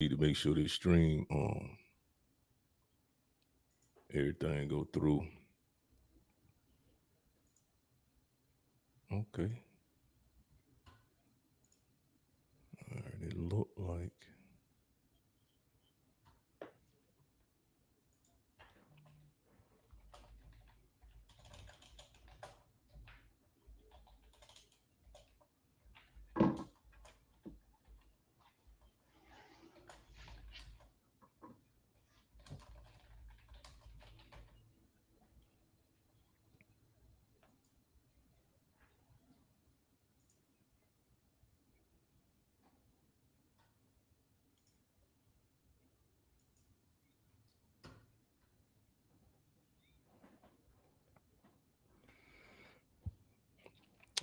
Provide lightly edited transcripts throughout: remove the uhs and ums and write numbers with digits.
Need to make sure this stream everything go through. Okay. All right. It look like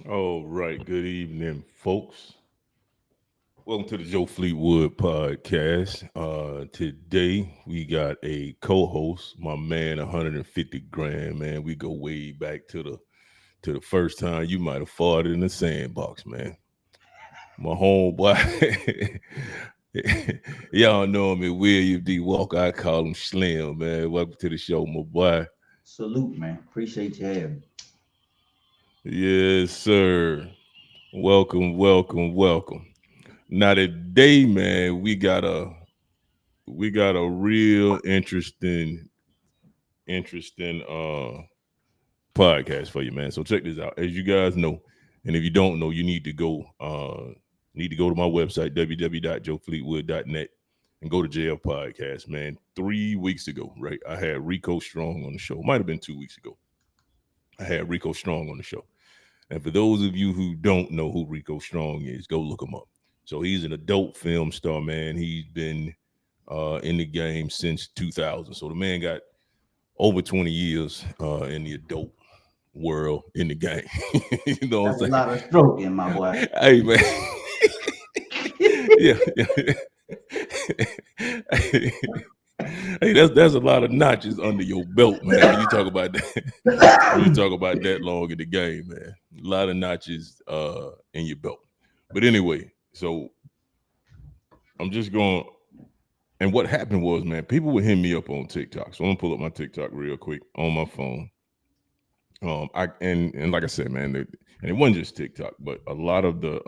all right. Good evening, folks. Welcome to the Joe Fleetwood podcast. Today we got a co-host, my man, 150 grand, man. We go way back to the first time you might have farted in the sandbox, man. My homeboy. Y'all know him as William D. Walker. I call him Slim, man. Welcome to the show, my boy. Salute, man. Appreciate you having me. Yes, sir. Welcome, welcome, welcome. Now today, man, we got a real interesting podcast for you, man. So check this out. As you guys know, and if you don't know, you need to go to my website, www.joefleetwood.net, and go to JF Podcast, man. 3 weeks ago, right? I had Rico Strong on the show. Might have been 2 weeks ago. I had Rico Strong on the show. And for those of you who don't know who Rico Strong is, go look him up. So he's an adult film star, man. He's been in the game since 2000. So the man got over 20 years in the adult world in the game. You know what That's a I'm lot of stroking, my boy. saying? Hey, man. Yeah. Hey, that's a lot of notches under your belt, man. When you talk about that, when you talk about that long in the game, man, a lot of notches in your belt. But anyway, so I'm just going. And what happened was, man, people would hit me up on TikTok. So I'm gonna pull up my TikTok real quick on my phone. And like I said, man, and it wasn't just TikTok, but a lot of the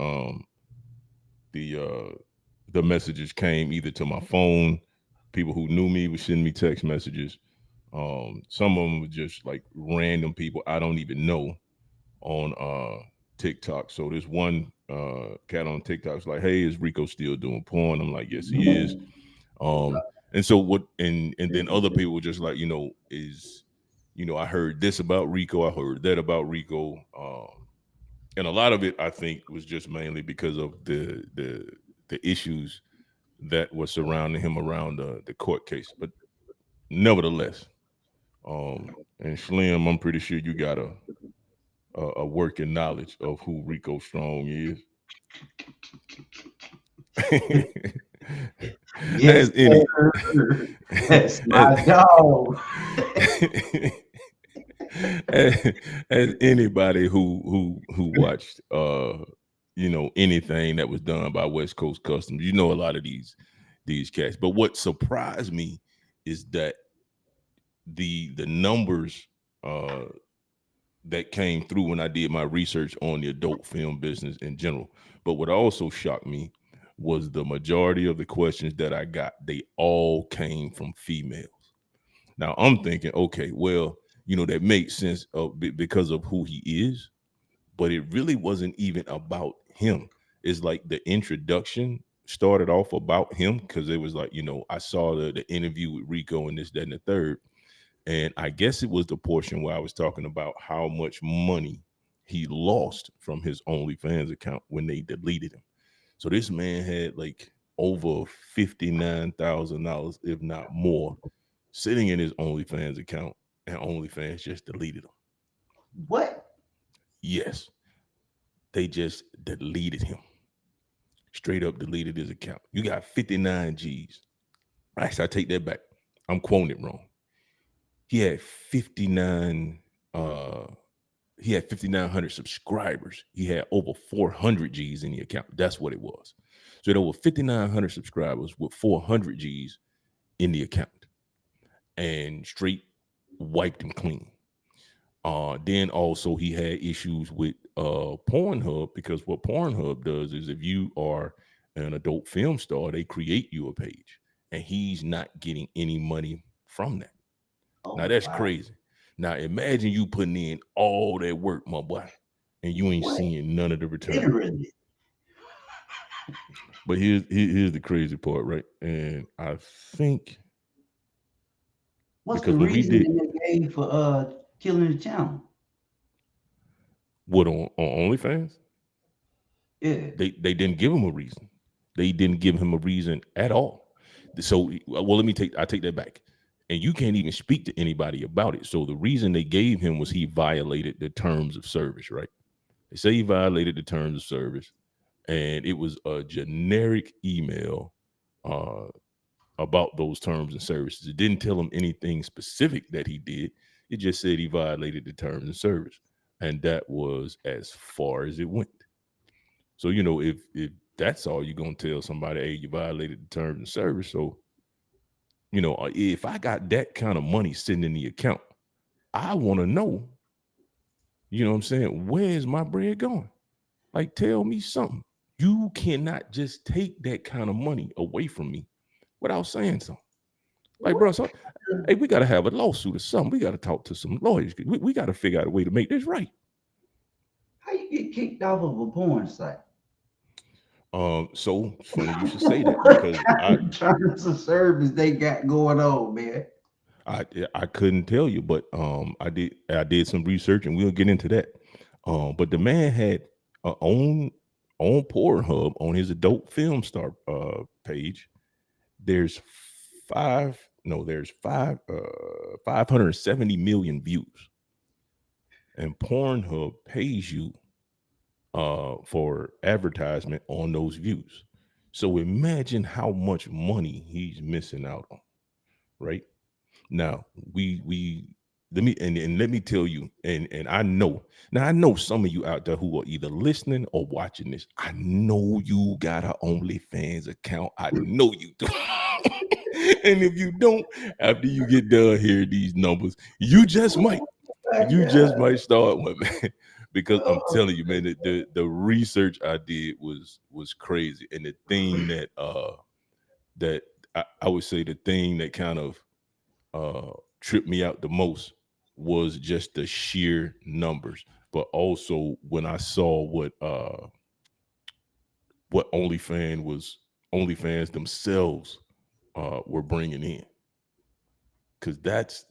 the messages came either to my phone. People who knew me would send me text messages. Some of them were just like random people I don't even know on TikTok. So this one cat on TikTok is like, "Hey, is Rico still doing porn?" I'm like, "Yes, he is." Um, and so what? And then other people were just like, I heard this about Rico, I heard that about Rico, and a lot of it I think was just mainly because of the issues that were surrounding him around the court case. But nevertheless, and Slim, I'm pretty sure you got a working knowledge of who Rico Strong is. Yes, as any sir. That's as, my dog. as, as anybody who watched anything that was done by West Coast Customs, you know a lot of these cats. But what surprised me is that the numbers uh that came through when I did my research on the adult film business in general. But what also shocked me was the majority of the questions that I got, they all came from females. Now I'm thinking, okay, well, that makes sense because of who he is, but it really wasn't even about him. It's like the introduction started off about him because it was like, I saw the interview with Rico and this, that, and the third. And I guess it was the portion where I was talking about how much money he lost from his OnlyFans account when they deleted him. So this man had like over $59,000, if not more, sitting in his OnlyFans account, and OnlyFans just deleted him. What? Yes, they just deleted him. Straight up deleted his account. You got 59 G's. Actually, I take that back. I'm quoting it wrong. He had 59 uh he had 5,900 subscribers. He had over 400 G's in the account. That's what it was. So there were 5,900 subscribers with 400 G's in the account, and straight wiped him clean. Then also he had issues with Pornhub, because what Pornhub does is, if you are an adult film star, they create you a page, and he's not getting any money from that. Now Oh that's wow. crazy. Now imagine you putting in all that work, my boy, and you ain't What? seeing none of the return. Literally. But here's the crazy part, right? And I think, What's the because what we reason did, that they gave for killing the channel? what, on OnlyFans, Yeah. they didn't give him a reason. They didn't give him a reason at all. So, well, I take that back. And you can't even speak to anybody about it. So the reason they gave him was he violated the terms of service, right? They say he violated the terms of service, and it was a generic email uh, about those terms and services. It didn't tell him anything specific that he did. It just said he violated the terms and service, and that was as far as it went. So if that's all you're gonna tell somebody, hey, you violated the terms and service. So if I got that kind of money sitting in the account, I want to know. What I'm saying? Where's my bread going? Like, tell me something. You cannot just take that kind of money away from me without saying something. Like, bro, What? so hey, we got to have a lawsuit or something. We got to talk to some lawyers. We got to figure out a way to make this right. How you get kicked off of a porn site? So it's funny you should say that, What because kind of terms of service they got going on, man? I I couldn't tell you, but I did some research, and we'll get into that. But the man had on Pornhub, on his adult film star page. There's five no, there's 570 million views, and Pornhub pays you for advertisement on those views. So imagine how much money he's missing out on, right? Now we and let me tell you, and I know some of you out there who are either listening or watching this. I know you got an OnlyFans account. I know you do. And if you don't, after you get done hearing these numbers, My you just God. might start one, man. Because I'm Oh, telling you, man, the research I did was crazy. And the thing that I would say, the thing that kind of tripped me out the most was just the sheer numbers, but also when I saw what OnlyFans themselves were bringing in, because that's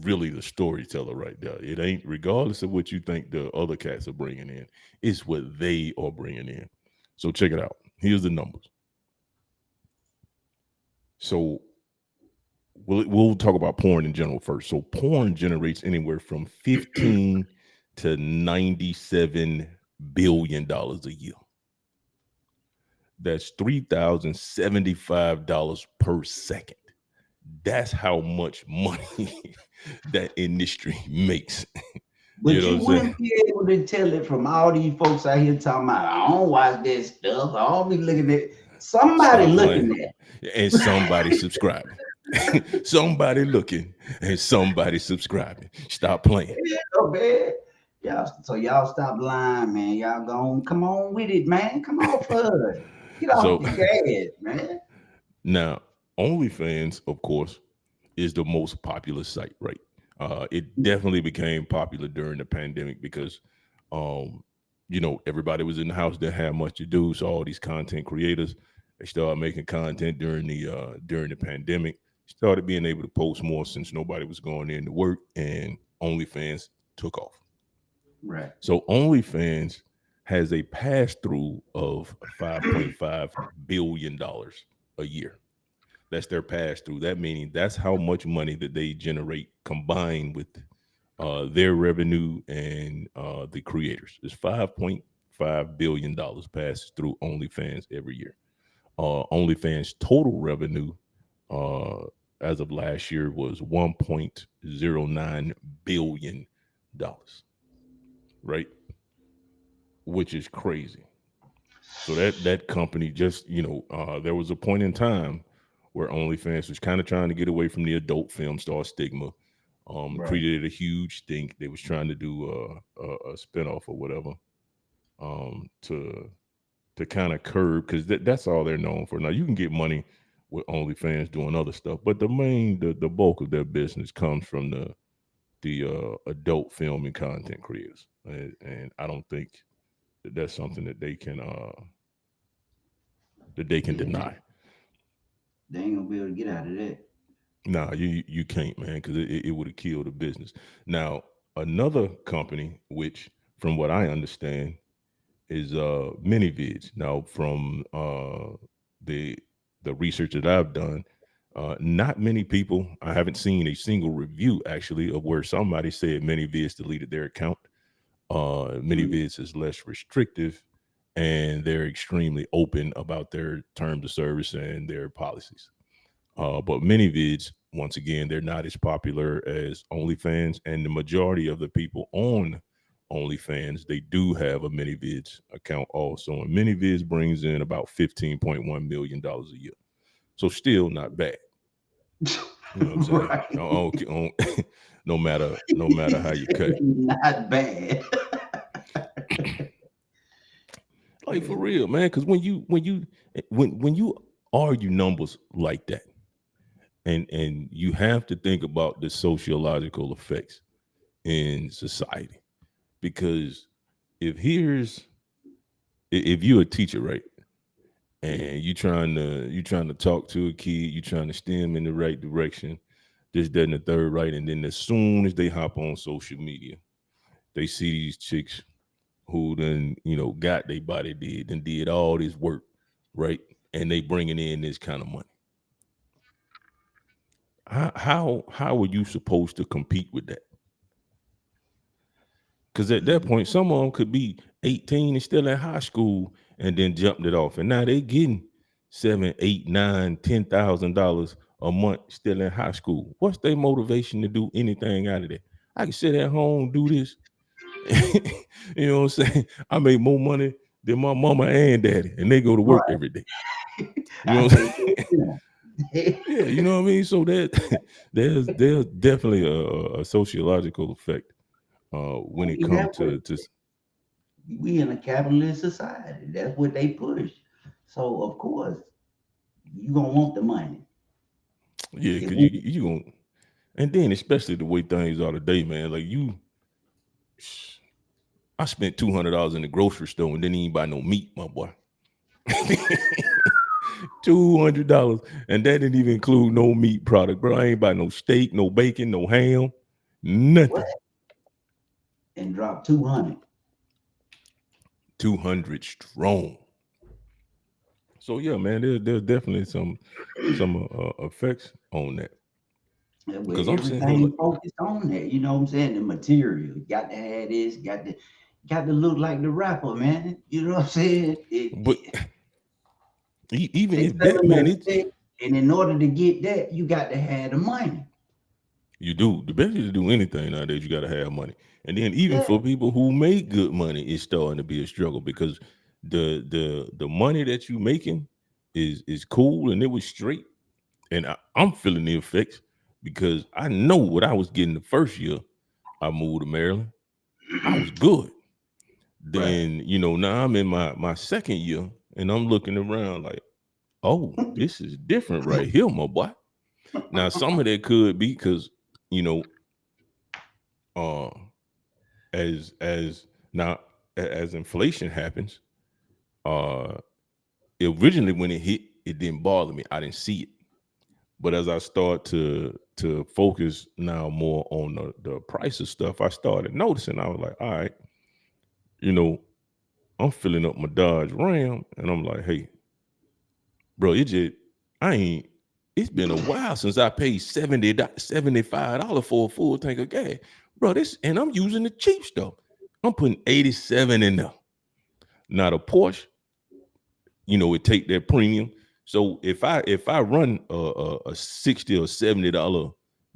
really the storyteller right there. It ain't, regardless of what you think the other cats are bringing in, it's what they are bringing in. So check it out. Here's the numbers. So we'll talk about porn in general first. So porn generates anywhere from 15 to 97 billion dollars a year. That's $3,075 per second. That's how much money that industry makes. You but know what you I'm saying? wouldn't be able to tell it from all these folks out here talking about, I don't watch this stuff. I don't be looking at somebody Stop playing. looking at. And somebody subscribing. Somebody looking and somebody subscribing. Stop playing. Oh, man. Y'all, so y'all stop lying, man. Y'all go come on with it, man. Come on, fud. Get off So the gas, man. now, OnlyFans, of course, is the most popular site, right? It definitely became popular during the pandemic because, um, everybody was in the house, didn't have much to do. So all these content creators, they started making content during the pandemic. Started being able to post more since nobody was going in to work, and OnlyFans took off. Right. So OnlyFans has a pass through of $5.5 billion a year. That's their pass through. That meaning that's how much money that they generate combined with their revenue and the creators. It's $5.5 billion passes through OnlyFans every year. OnlyFans total revenue uh, as of last year was $1.09 billion, right? Which is crazy. So that company just, there was a point in time where OnlyFans was kind of trying to get away from the adult film star stigma. Right. Created a huge stink. They was trying to do a spinoff or whatever, to kind of curb, because that's all they're known for. Now you can get money with OnlyFans doing other stuff, but the bulk of their business comes from the adult film and content creators, and I don't think that's something that they can Yeah, deny. they ain't gonna be able to get out of that. Nah, you can't, man, because it would have killed the business. Now, another company, which from what I understand is minivids. Now, from the the research that I've done, not many people. I haven't seen a single review actually of where somebody said minivids deleted their account. Mm. Minivids is less restrictive, and they're extremely open about their terms of service and their policies. But minivids, once again, they're not as popular as OnlyFans, and the majority of the people on OnlyFans, they do have a minivids account also. And minivids brings in about $15.1 million a year, so still not bad. You know what I'm saying? Right. No matter how you cut it, Not bad. like for real, man. Because when you argue numbers like that, and you have to think about the sociological effects in society, because if here's if you're a teacher, right, Yeah. and you trying to talk to a kid, you trying to steer them in the right direction, this, that, and the third, right, and then as soon as they hop on social media, they see these chicks who then got their body did all this work, right, and they bringing in this kind of money. How are you supposed to compete with that? Because at that point, some of them could be 18 and still in high school, and then jumped it off, and now they getting seven, eight, nine, $10,000 a month still in high school. What's their motivation to do anything out of that? I can sit at home, do this. You know what I'm saying? I make more money than my mama and daddy, and they go to work Right. every day. You know I what I'm take saying? care of them. Yeah, you know what I mean. So that there's definitely a sociological effect when it And comes that's what to we in a capitalist society. That's what they push. So of course you gonna want the money. yeah, It because won't you going and then especially the way things are today, man. Like I spent $200 in the grocery store and didn't even buy no meat, my boy. $200, and that didn't even include no meat product, bro. I ain't buy no steak, no bacon, no ham, what nothing. and drop 200. 200 strong. So yeah, man, there's definitely some effects on that, Where because I'm sitting here like, everything focused on that. You know what I'm saying? The material. Got to have this, got to look like the rapper, man. You know what I'm saying? but even They if that, selling man, that it's stick, and in order to get that, you got to have the money. you do the best to do anything nowadays. You got to have money, and then even Yeah, for people who make good money, it's starting to be a struggle, because the money that you making is cool and it was straight, and I'm feeling the effects, because I know what I was getting the first year I moved to Maryland. I was good. right. Then now I'm in my second year, and I'm looking around like, oh, this is different right here, my boy. Now some of that could be because you know uh as now as inflation happens, uh originally when it hit, it didn't bother me, I didn't see it. But as I start to focus now more on the price of stuff, I started noticing. I was like, all right, you know I'm filling up my Dodge Ram, and I'm like, hey, bro, it just I ain't it's been a while since I paid $75 for a full tank of gas. Bro, this, and I'm using the cheap stuff. I'm putting 87 in there. Now the Porsche, it take that premium. So if I run a 60 or $70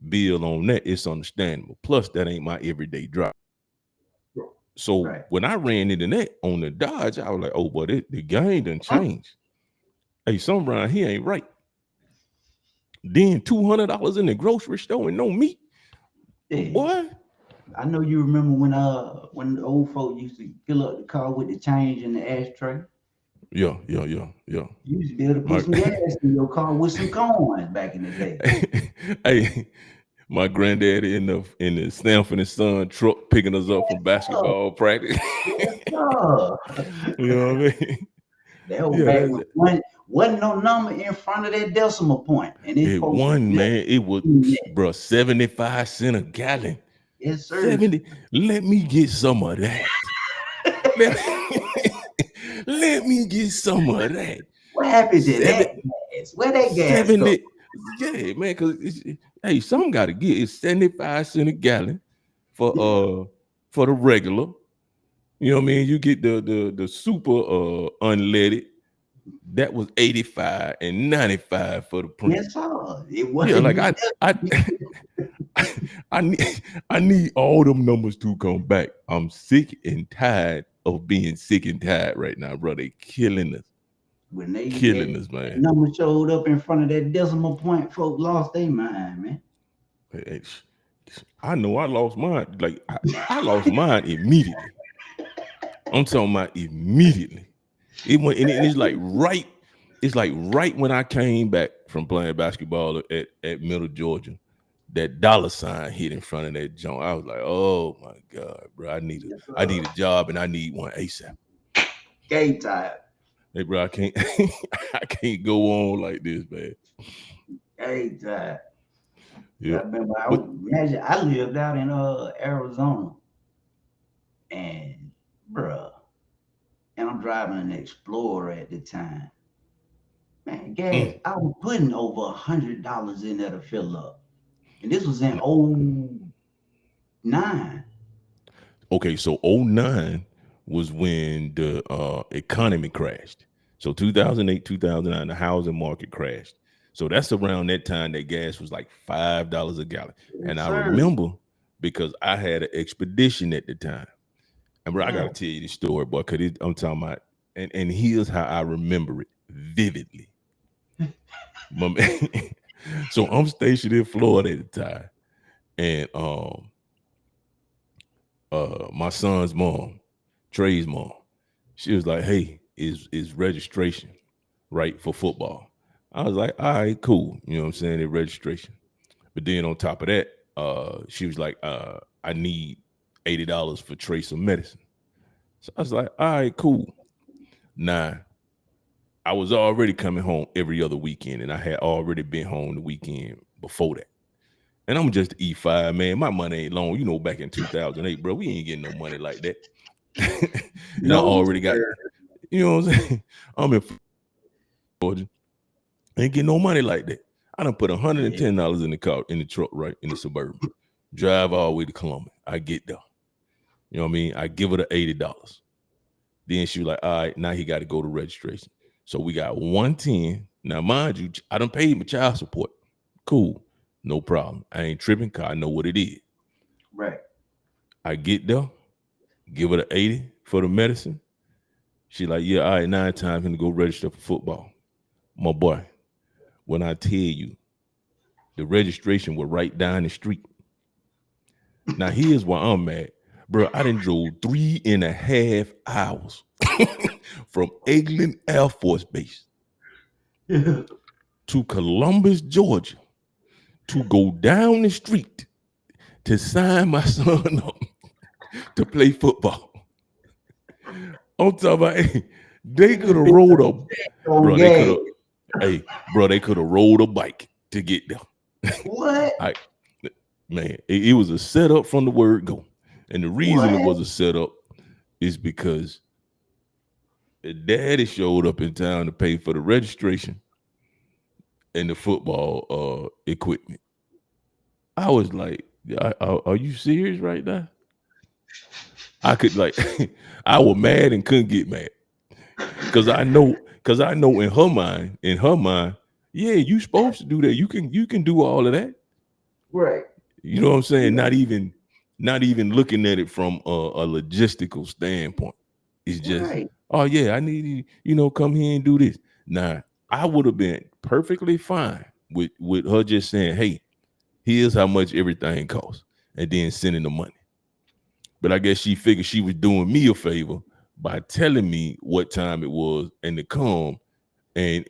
bill on that, it's understandable. Plus, that ain't my everyday drive. So Right. when I ran into that on the Dodge, I was like, oh, but the game done changed. Hey, something around here ain't right. Then $200 in the grocery store and no meat, Yeah. boy. I know you remember when the old folk used to fill up the car with the change in the ashtray. Yeah, yeah, yeah, yeah. You used to be able to put My some gas in your car with some coins back in the day. hey, my granddad in the Stanford and Son truck picking us up from Oh, basketball practice. yes, sir. You know what I mean? That was Yeah, back when wasn't no number in front of that decimal point, and these it folks won, let man. It was, me that. bro, 75 cents a gallon. Yes, sir. 70. Let me get some of that. Let, let me get some of that. What happened to that Seven, gas? Where that gas go? 70. Yeah, man, because hey, some gotta get it's 75 cents a gallon Yeah. for the regular. You know what I mean? You get the super unleaded. That was 85 and 95 for the Yes, premium. sir. It Yeah, like wasn't. I I need I need all them numbers to come back. I'm sick and tired of being sick and tired right now, bro. They When they killing that, us, that man. number showed up in front of that decimal point, folk lost their mind, man. Hey, I know I lost mine. Like I lost mine immediately. I'm talking about immediately. It went and it's like right. It's like right when I came back from playing basketball at Middle Georgia, that dollar sign hit in front of that joint. I was like, oh my God, bro. Yes, I sir. need a job and I need one ASAP. Game time. Hey, bro, I can't I can't go on like this, man. Game time. I Yep. remember But imagine I lived out in Arizona and bruh, and I'm driving an Explorer at the time. Man, gas, mm, I was putting over $100 in there to fill up. And this was in no. '09. Okay, so '09 was when the economy crashed. So 2008, 2009, the housing market crashed. So that's around that time that gas was like $5 a gallon. And Yes, I sir. remember because I had an expedition at the time. And bro, I Yeah. gotta tell you this story, boy, because I'm talking about, and here's how I remember it vividly. My man, so I'm stationed in Florida at the time, and my son's mom, Trey's mom, she was like, "Hey, is registration right for football?" I was like, "All right, cool." You know what I'm saying? The registration. But then on top of that, she was like, "I need $80 for Trey some medicine." So I was like, "All right, cool." Now I was already coming home every other weekend, and I had already been home the weekend before that. And I'm just E5, man. My money ain't long. You know, back in 2008, bro, we ain't getting no money like that. And I No, already got, sir. you know what I'm saying? I'm in Georgia. Ain't getting no money like that. I done put Yeah. $110 in the car, in the truck, right? In the Suburban. Drive all the way to Columbia. I get there. You know what I mean? I give her the $80. Then she was like, all right, now he got to go to registration. So we got 110. Now, mind you, I done paid my child support. Cool. No problem. I ain't tripping because I know what it is. Right. I get there, give her the 80 for the medicine. She like, yeah, all right, now it's time for him to go register for football. My boy, when I tell you, the registration was right down the street. Now, here's why I'm mad. Bro, I done drove 3.5 hours from Eglin Air Force Base Yeah. to Columbus, Georgia, to go down the street to sign my son up to play football. I'm talking about, hey, they could have rolled a, On bro, they could gas. have, hey, bro, they could have rolled a bike to get there. What? I, man, it was a setup from the word go. And the reason it What? was a setup is because the daddy showed up in town to pay for the registration and the football equipment. I was like, are you serious right now? I could like, I was mad and couldn't get mad because I know in her mind, yeah, you supposed to do that. You can do all of that. Right. You know what I'm saying? Not even. not even looking at it from a logistical standpoint. It's just, Right. oh yeah, I need you, come here and do this. Now, I would have been perfectly fine with her just saying, hey, here's how much everything costs, and then sending the money. But I guess she figured she was doing me a favor by telling me what time it was and to come and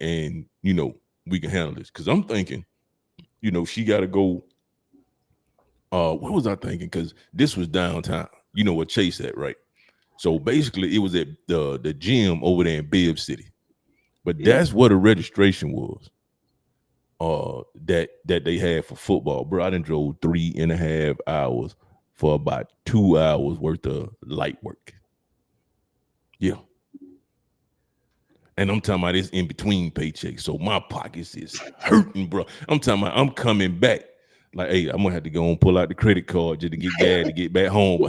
we can handle this. Cause I'm thinking, she gotta go. What was I thinking? Cause this was downtown. You know what Chase at, right? So basically it was at the gym over there in Bibb City. But Yeah. that's what the registration was. That they had for football. Bro, I done drove 3.5 hours for about 2 hours worth of light work. Yeah. And I'm talking about this in between paychecks. So my pockets is hurting, bro. I'm talking about I'm coming back. Like, hey, I'm gonna have to go and pull out the credit card just to get gas to get back home.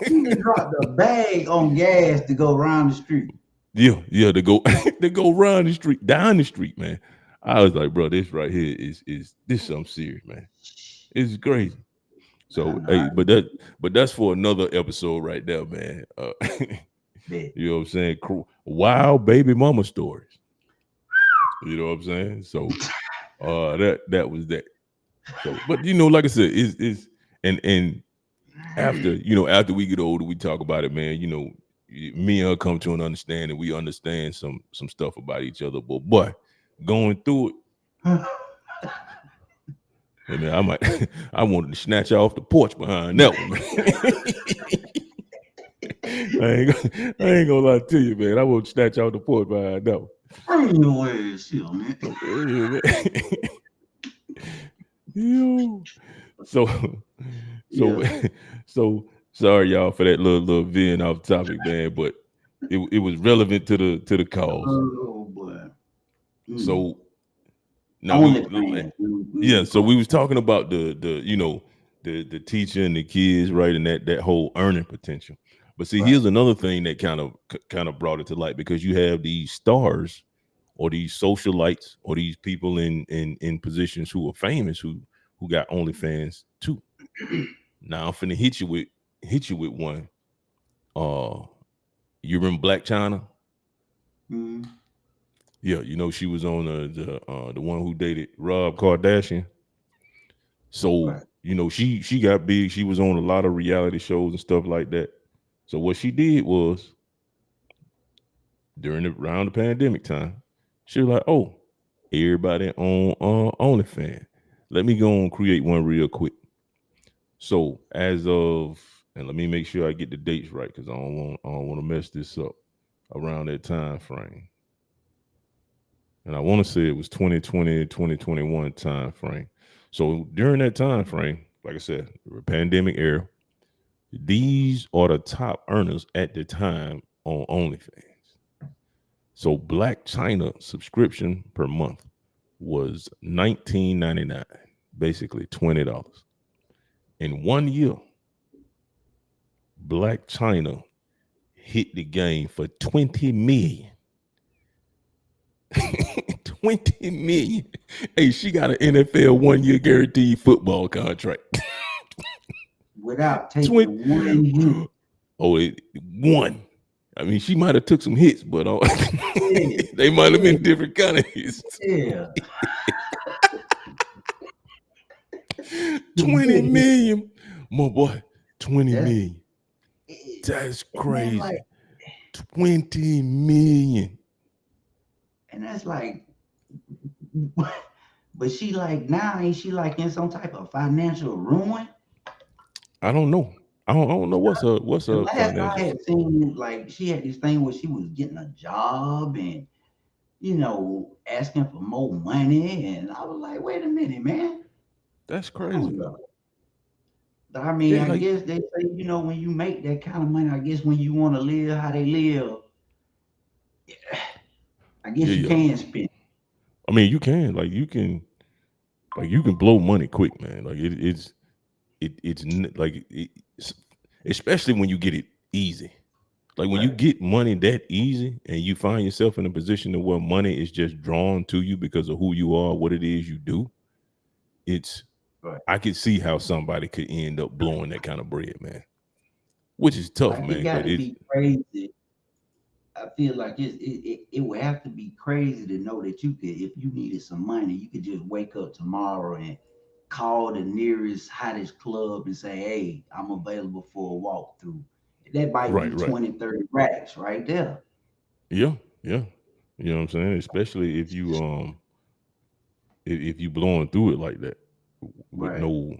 You just dropped a bag on gas to go around the street. Yeah, to go to go run the street, down the street, man. I was like, bro, this right here is this something serious, man. It's crazy. I So know. I hey, but that's for another episode right there, man. bet. You know what I'm saying? Wild baby mama stories. You know what I'm saying? So that was that. So, but like I said, is and after after we get older, we talk about it, man. Me and her come to an understanding. We understand some stuff about each other. But boy, going through it, hey man, I might I wanted to snatch her off the porch behind that one, man. I ain't gonna lie to you, man. I want to snatch out the porch behind that one. Bring your ass here, man. Yeah, man. Yo. So so Yeah. so sorry y'all for that little veering off topic, man, but it was relevant to the cause. Oh boy. Mm. So now Only fans. yeah, so we was talking about the teacher and the kids, right, and that whole earning potential. But see, Right. here's another thing that kind of brought it to light, because you have these stars or these socialites or these people in positions who are famous who got OnlyFans too. Now I'm finna hit you with one. Uh, you remember Black China? Mm. Yeah, she was on the one who dated Rob Kardashian. So Right. she got big. She was on a lot of reality shows and stuff like that. So what she did was around the pandemic time, she was like, "Oh, everybody on OnlyFans. Let me go and create one real quick." So as of, and let me make sure I get the dates right, because I don't want to mess this up around that time frame. And I want to say it was 2020, 2021 time frame. So during that time frame, like I said, the pandemic era, these are the top earners at the time on OnlyFans. So Black China subscription per month was $19.99, basically $20. In 1 year, Black China hit the game for 20 million. 20 million. Hey, she got an NFL 1 year guaranteed football contract. Without 20. taking one hit. Oh, one. I mean, she might have took some hits, but Yeah. they might have Yeah. been different kind of hits. Yeah. 20 million. My boy, 20 That's million. it. That's And that's like, crazy. 20 million. and that's like, but she like now, ain't she like in some type of financial ruin? I don't know. I don't know what's The her last I financial. had seen, like she had this thing where she was getting a job and asking for more money, and I was like, wait a minute, man, That's hold crazy. up. But I mean, Yeah, I like guess they say, when you make that kind of money, I guess when you want to live how they live, I yeah, guess you yeah. can spend. I mean, you can blow money quick, man. Like it's especially when you get it easy. Like when you Right, get money that easy and you find yourself in a position to where money is just drawn to you because of who you are, what it is you do. It's Right. I could see how somebody could end up blowing that kind of bread, man. Which is tough, Like it man. got But to it's be crazy. I feel like it would have to be crazy to know that you could, if you needed some money, you could just wake up tomorrow and call the nearest hottest club and say, "Hey, I'm available for a walkthrough." That might be right, right. 20, 30 racks right there. Yeah, yeah. You know what I'm saying? Especially if you blowing through it like that with Right. no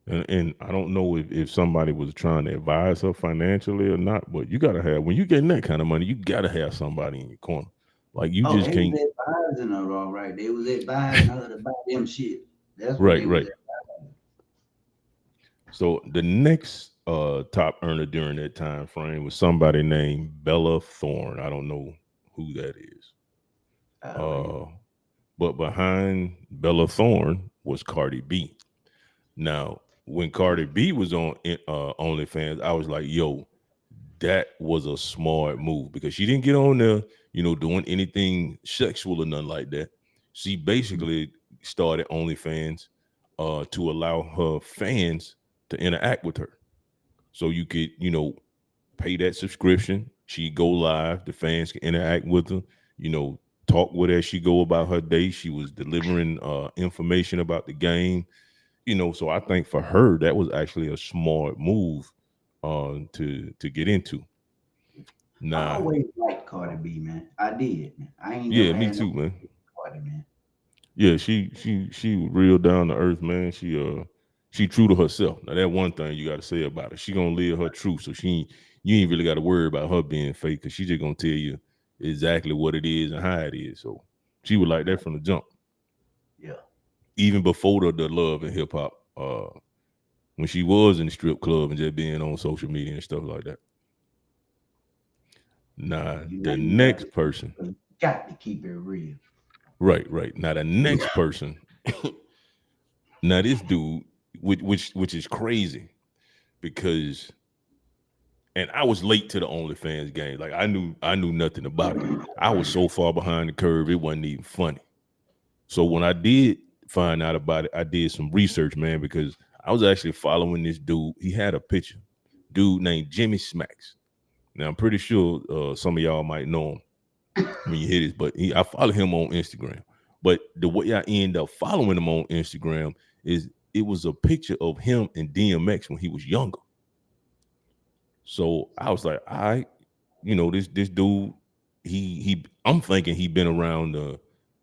and I don't know if somebody was trying to advise her financially or not, but you gotta have when you getting that kind of money, you gotta have somebody in your corner. Like you Oh, just they was can't. advising her, all right. They was advising her to buy them shit. That's what Right, they was right. advising. So the next top earner during that time frame was somebody named Bella Thorne. I don't know who that is. I don't either. Uh, but behind Bella Thorne was Cardi B. Now, when Cardi B was on OnlyFans, I was like, "Yo, that was a smart move because she didn't get on there, doing anything sexual or nothing like that. She basically started OnlyFans to allow her fans to interact with her. So you could, pay that subscription. She go live. The fans can interact with her. You know, talk with her as she go about her day. She was delivering information about the game. So I think for her that was actually a smart move to get into. I Nah, always liked Cardi B, man. I did, man. I ain't yeah, never me had no too, man. Cardi, man. Yeah, she was real down to earth, man. She true to herself. Now that one thing you got to say about her, she gonna live her truth. So you ain't really got to worry about her being fake because she just gonna tell you exactly what it is and how it is. So she was like that from the jump, Yeah. even before the love and hip hop. When she was in the strip club and just being on social media and stuff like that. Nah, You know the you got next person, got to keep it real. right, right. Now the next person, now this dude, which is crazy because and I was late to the OnlyFans game. Like I knew nothing about it. I was so far behind the curve, it wasn't even funny. So when I did find out about it, I did some research, man, because I was actually following this dude. He had a picture, dude named Jimmy Smacks. Now I'm pretty sure some of y'all might know him when you hear this, but I follow him on Instagram. But the way I end up following him on Instagram is it was a picture of him and DMX when he was younger. So I was like, all right, this dude, I'm thinking he been around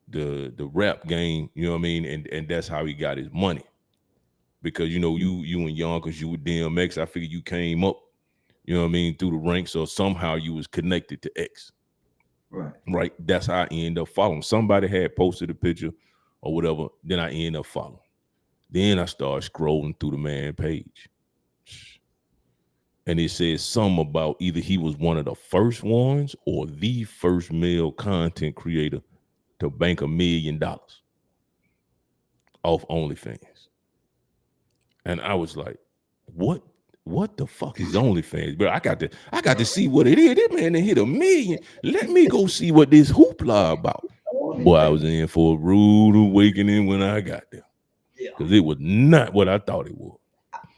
the rap game, you know what I mean, and that's how he got his money because you and Yonkers, you with DMX, I figured you came up, you know what I mean, through the ranks or somehow you was connected to X, Right. right? That's how I end up following. Somebody had posted a picture or whatever, then I end up following. Then I start scrolling through the man page. And it says something about either he was one of the first ones or the first male content creator to bank $1 million off OnlyFans. And I was like, what? What the fuck is OnlyFans? But I got to see what it is. This man that hit 1 million. Let me go see what this hoopla about. Only Boy, I was thing. in for a rude awakening when I got there. Yeah. Because it was not what I thought it was.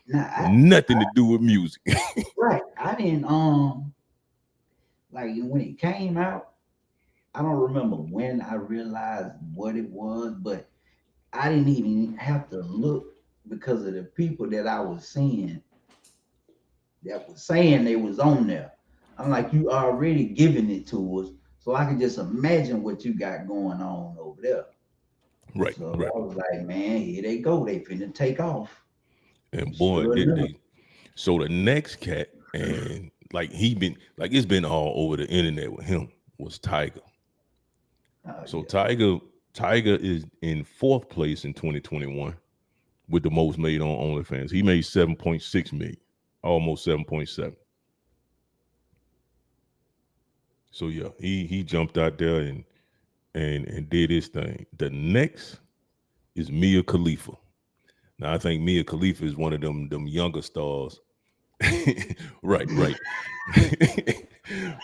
Now Nothing to do with music. right. I didn't like when it came out, I don't remember when I realized what it was, but I didn't even have to look because of the people that I was seeing that was saying they was on there. I'm like, you already giving it to us, so I can just imagine what you got going on over there. Right, So right. I was like, man, here they go. They finna take off. And boy, Sure did enough. they. So the next cat, and like he been like it's been all over the internet with him was Tiger. Oh So yeah. Tiger is in fourth place in 2021 with the most made on OnlyFans. He made 7.6 million, almost 7.7. So yeah, he jumped out there and did his thing. The next is Mia Khalifa. Now I think Mia Khalifa is one of them younger stars. Right, right.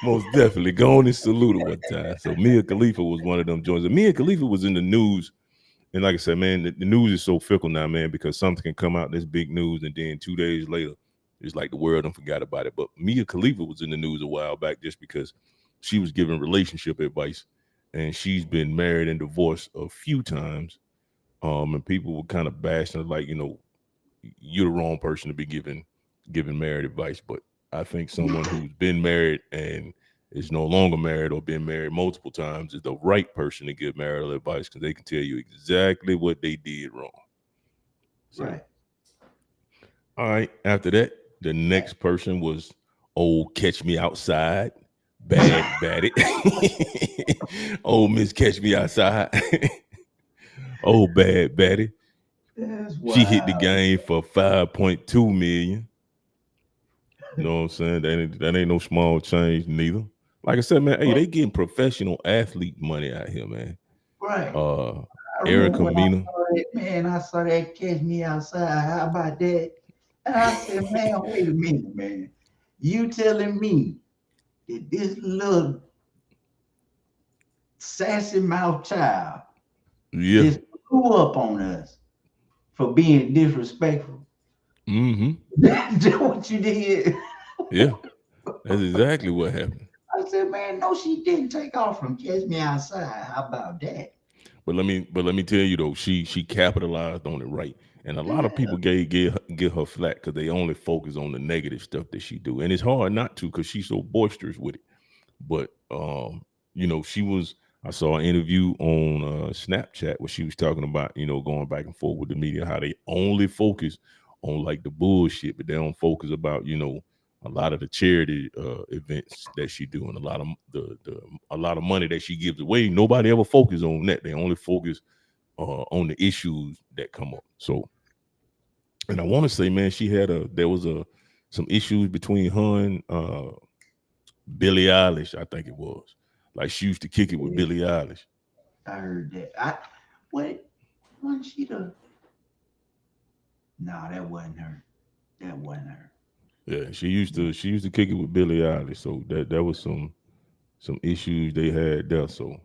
Most definitely. Go on and salute her one time. So Mia Khalifa was one of them joints. And Mia Khalifa was in the news and like I said, man, the news is so fickle now, man, because something can come out that's big news, and then 2 days later, it's like the world don't forgot about it. But Mia Khalifa was in the news a while back just because she was giving relationship advice, and she's been married and divorced a few times. And people were kind of bashing her, like, you're the wrong person to be giving married advice. But I think someone who's been married and is no longer married or been married multiple times is the right person to give marital advice because they can tell you exactly what they did wrong. So, Right. all right. After that, the next person was old Catch Me Outside, Bad Batty. Old Miss Catch Me Outside. Old Bad Batty. That's She hit the wild. game for 5.2 million. You know what I'm saying? That ain't no small change neither. Like I said, man, hey, they getting professional athlete money out here, man. Right. Uh I remember Erica when I Mina. saw that, man, I saw that Catch Me Outside. How about that? And I said, man, wait a minute, man. You telling me that this little sassy mouth child Yeah. just blew up on us for being disrespectful? Mm-hmm. That's what you did. Yeah. That's exactly what happened. I said, man, no, she didn't take off from Catch Me Outside. How about that? But let me tell you though, she capitalized on it right. And a lot of Yeah, people give her flack because they only focus on the negative stuff that she do. And it's hard not to because she's so boisterous with it. But she was. I saw an interview on Snapchat where she was talking about going back and forth with the media how they only focus on like the bullshit, but they don't focus about a lot of the charity events that she do and a lot of a lot of money that she gives away. Nobody ever focus on that. They only focus on the issues that come up. So, and I want to say, man, there was a some issues between her and Billie Eilish, I think it was. Like she used to kick it with yeah, Billie Eilish. I heard that. What wasn't she the? No, that wasn't her. That wasn't her. Yeah, she used to kick it with Billie Eilish. So that was some issues they had there. So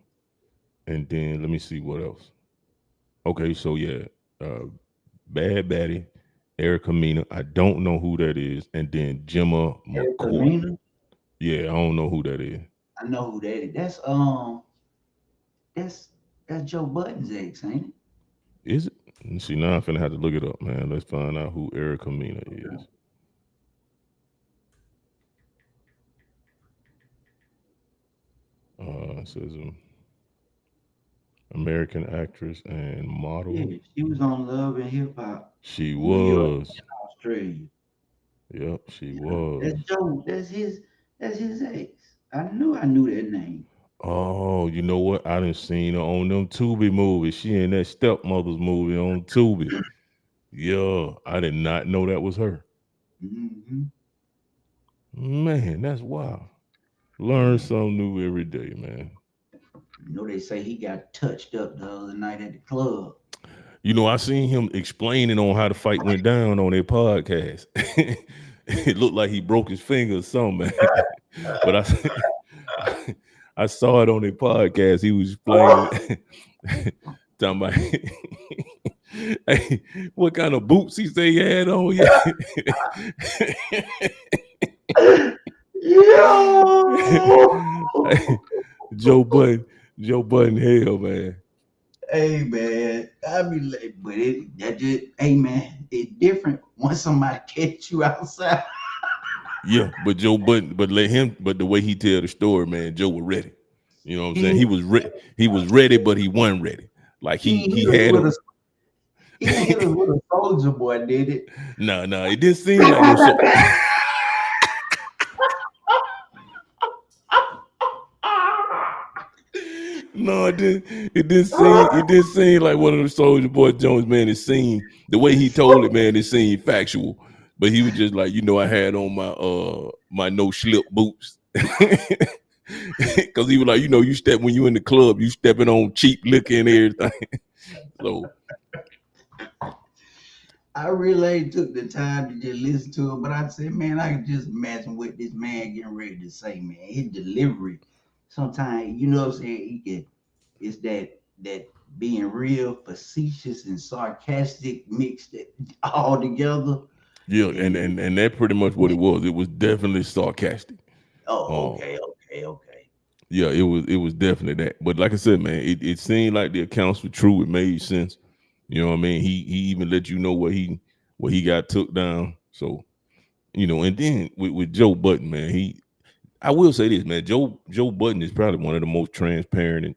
and then let me see what else. Okay, so yeah, uh, Bad Batty, Erica Mena. I don't know who that is, and then Gemma Erica McCourt. Mena. Yeah, I don't know who that is. I know who that is. That's that's Joe Budden's ex, ain't it? Is it? Let's see, now I'm finna have to look it up, man. Let's find out who Erica Mena is. It says American actress and model. Yeah, she was on Love and Hip Hop, She New York, was. Australia. Yep, she Yeah, that's was. Joe. That's his ex. I knew that name. Oh, you know what? I didn't seen her on them Tubi movies. She in that stepmother's movie on Tubi. Yeah, I did not know that was her. Hmm. Man, that's wild. Learn Yeah. something new every day, man. They say he got touched up the other night at the club. I seen him explaining on how the fight went down on their podcast. It looked like he broke his finger or something, man. But I saw it on their podcast. He was explaining, talking about hey, what kind of boots he say he had on. Yeah. Yo! Joe Budden, Joe Budden, hell, man. Hey man, I be like, but that just, hey man, it's different once somebody catch you outside. Yeah, but but the way he tell the story, man, Joe was ready. You know what I'm saying? He He was ready, but he wasn't ready. Like he ain't he hit us had with him. a he ain't hit us with a soldier boy, did it? No, no, it didn't seem like no so. No, it didn't. It didn't seem like one of the Soldier Boy Jones, man. It seemed the way he told it, man. It seemed factual, but he was just like, I had on my no slip boots, because he was like, you step when you in the club, you stepping on cheap liquor and everything. So I really took the time to just listen to it, but I said, man, I can just imagine what this man getting ready to say, man. His delivery, sometimes, you know what I'm saying, it's that being real facetious and sarcastic mixed it all together. Yeah, And and that pretty much what it was. It was definitely sarcastic. oh, Um, okay, okay, okay. yeah, it was definitely that. But like I said, man, it seemed like the accounts were true. It made sense. You know what I mean? He even let you know where he got took down. So, and then with Joe Button, man, I will say this, man, Joe Button is probably one of the most transparent and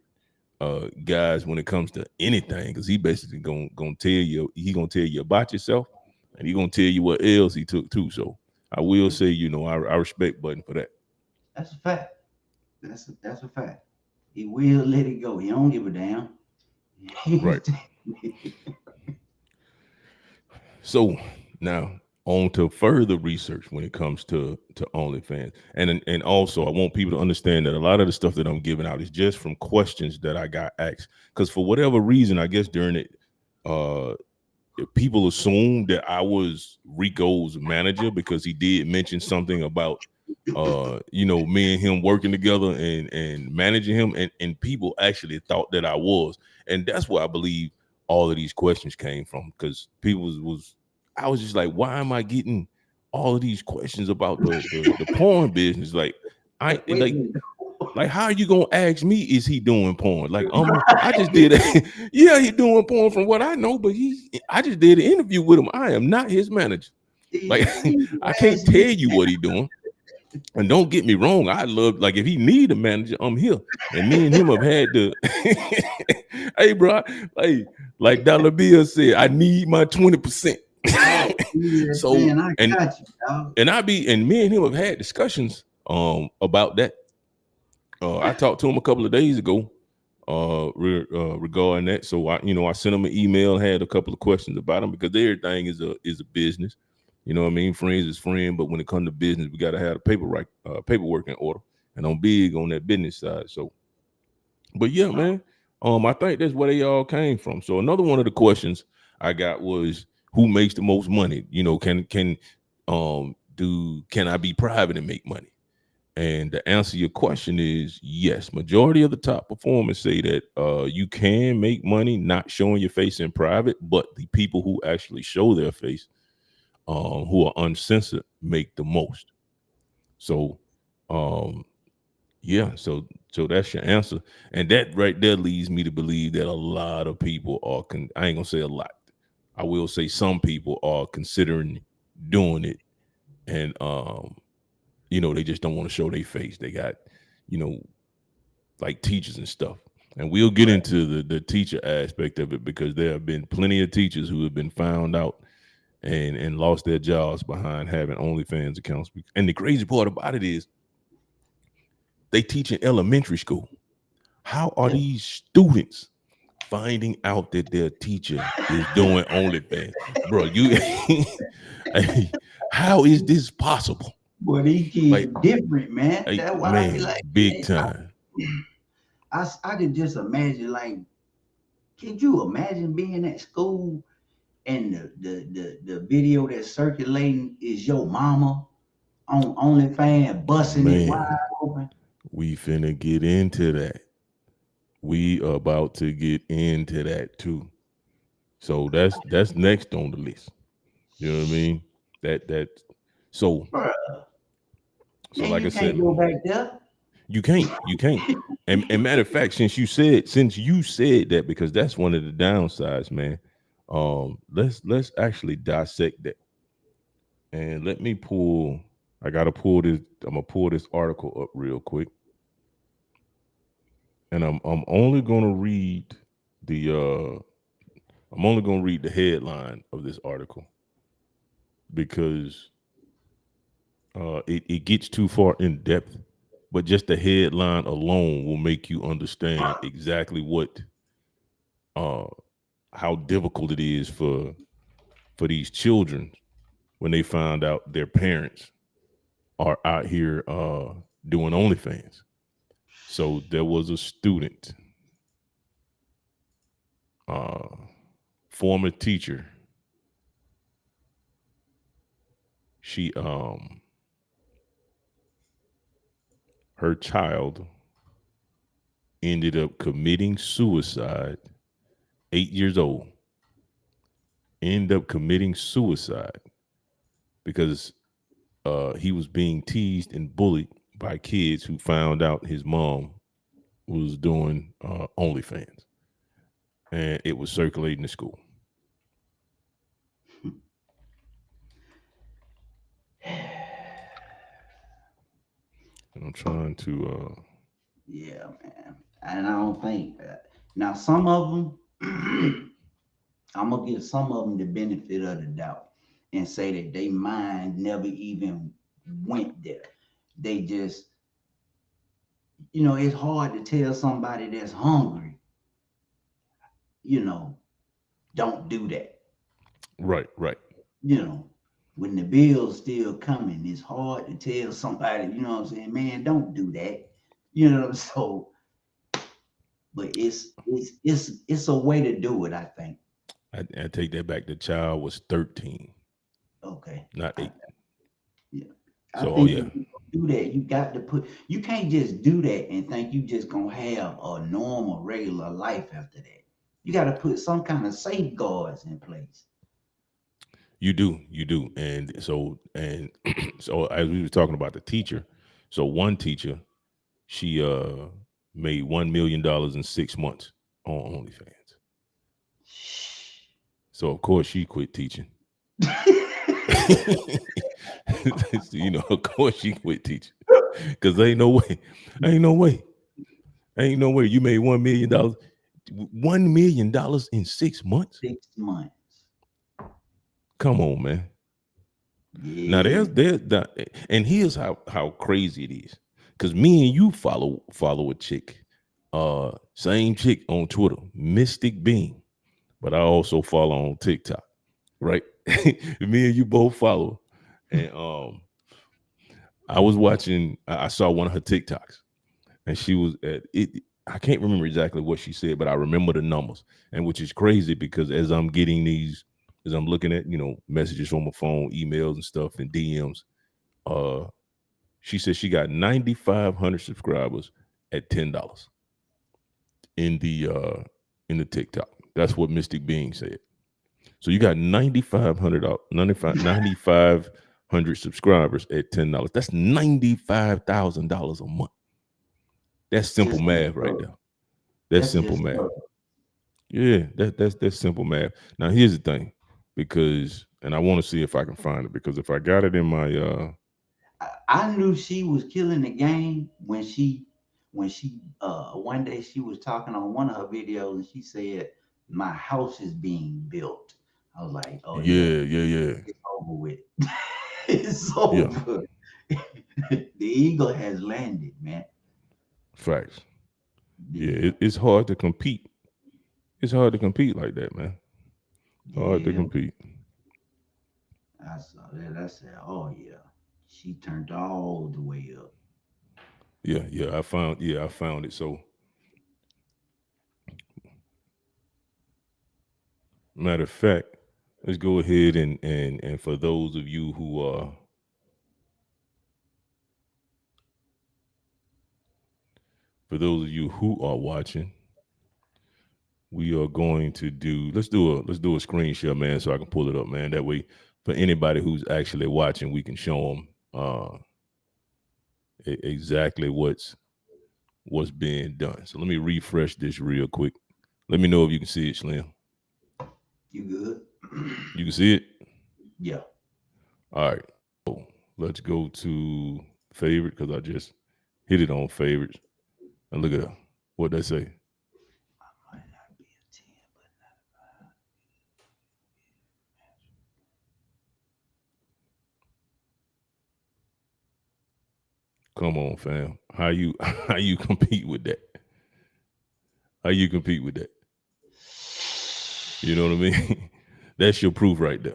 guys when it comes to anything, because he basically gonna tell you about yourself, and he gonna tell you what else he took too. So I will say, I respect Button for that. That's a fact. That's a fact. He will let it go. He don't give a damn. Right. So now on to further research when it comes to OnlyFans, and also I want people to understand that a lot of the stuff that I'm giving out is just from questions that I got asked, because for whatever reason, I guess during it, uh, people assumed that I was Rico's manager because he did mention something about me and him working together and managing him, and people actually thought that I was. And that's where I believe all of these questions came from, because people was I was just like, why am I getting all of these questions about the porn business? Like, I Wait a minute. like, how are you gonna ask me, is he doing porn? Like, I just did yeah, he doing porn from what I know, but I just did an interview with him. I am not his manager. Like, You I can't ask me. tell you what he doing. And don't get me wrong, I love, like, if he need a manager, I'm here. And me and him have had to hey bro, like Dollar Bill said, I need my 20%. Oh, yeah, So man, I and got you, dog. and me and him have had discussions about that. I talked to him a couple of days ago regarding that. So I sent him an email, had a couple of questions about him, because everything is a business. You know what I mean? Friends is friend, but when it comes to business, we got to have the paperwork in order. And I'm big on that business side. So, but yeah, man, I think that's where they all came from. So another one of the questions I got was, who makes the most money? Can I be private and make money? And to answer your question is yes. Majority of the top performers say that you can make money not showing your face in private, but the people who actually show their face, who are uncensored, make the most. So, um, yeah. So that's your answer, and that right there leads me to believe that a lot of people are. I ain't gonna say a lot. I will say some people are considering doing it, and they just don't want to show their face. They got, you know, like teachers and stuff. And we'll get Right. into the teacher aspect of it, because there have been plenty of teachers who have been found out and lost their jobs behind having OnlyFans accounts. And the crazy part about it is they teach in elementary school. How are Yeah. these students finding out that their teacher is doing OnlyFans? Bro, hey, how is this possible? Boy, these kids Like, different, man. hey, That's why I be man, like, big man, time. I could just imagine, like, could you imagine being at school and the video that's circulating is your mama on OnlyFans busting it wide Man, open? we finna get into that. We about to get into that too. So that's next on the list. You know what I mean? That so Bruh, so man, like I you said, can't go back there. you can't. And matter of fact, since you said that, because that's one of the downsides, man. Let's actually dissect that. And let me pull. I gotta pull this. I'm gonna pull this article up real quick, and I'm only gonna read the I'm only gonna read the headline of this article, because it gets too far in depth. But just the headline alone will make you understand exactly what uh how difficult it is for these children when they find out their parents are out here doing OnlyFans. So there was a student, uh former teacher. She Her child ended up committing suicide 8 years old, end up committing suicide because he was being teased and bullied by kids who found out his mom was doing OnlyFans, and it was circulating the school. And I'm trying to. Yeah, man. And I don't think now some of them, I'm gonna give some of them the benefit of the doubt and say that they mind never even went there. They just, it's hard to tell somebody that's hungry, you know, don't do that. Right, right. You know, when the bill's still coming, it's hard to tell somebody, what I'm saying, man, don't do that. So, but it's a way to do it, I think. I take that back. The child was 13, Okay. not I, 8. yeah. I So, oh think yeah, if you do that, you can't just do that and think you just gonna have a normal, regular life after that. You got to put some kind of safeguards in place. you do, and so as we were talking about the teacher, so one teacher, she made $1 million in 6 months on OnlyFans. So of course she quit teaching. Of course she quit teaching because ain't no way, ain't no way, ain't no way you made $1 million, $1 million in 6 months. 6 months. Come on, man. Now Yeah. there's that, and here's how crazy it is. Because me and you follow a chick, same chick on Twitter, Mystic Bean, but I also follow on TikTok, right? Me and you both follow, and I was watching. I saw one of her TikToks, and she was at it. I can't remember exactly what she said, but I remember the numbers, and which is crazy because as I'm looking at messages on my phone, emails and stuff, and DMs, uh, she said she got 9,500 subscribers at $10 in the TikTok. That's what Mystic Being said. So you got 9,500 9,500 subscribers at $10. That's $95,000 a month. That's simple Just math right there. That's that's simple just math. Yeah, that's simple math. Now here's the thing, because and I want to see if I can find it, because if I got it in my I knew she was killing the game when she one day she was talking on one of her videos and she said my house is being built. I was like, oh yeah, yeah, yeah, yeah, it's over with. It's yeah, over. The eagle has landed, man. facts. Yeah, Yeah, it's hard to compete. It's hard to compete like that, man. Hard to yeah. compete. I saw that. I said, oh yeah. She turned all the way up. I found it. So matter of fact, let's go ahead and for those of you who are watching, we are going to do let's do a screen share, man, so I can pull it up, man. That way, for anybody who's actually watching, we can show them exactly what's being done. So let me refresh this real quick. Let me know if you can see it, Slim. You good? You can see it. Yeah. All right. So let's go to favorite because I just hit it on favorites. And look at that. What they say. Might not be a 10, but Come on, fam. How you how you compete with that? How you compete with that? You know what I mean? That's your proof right there.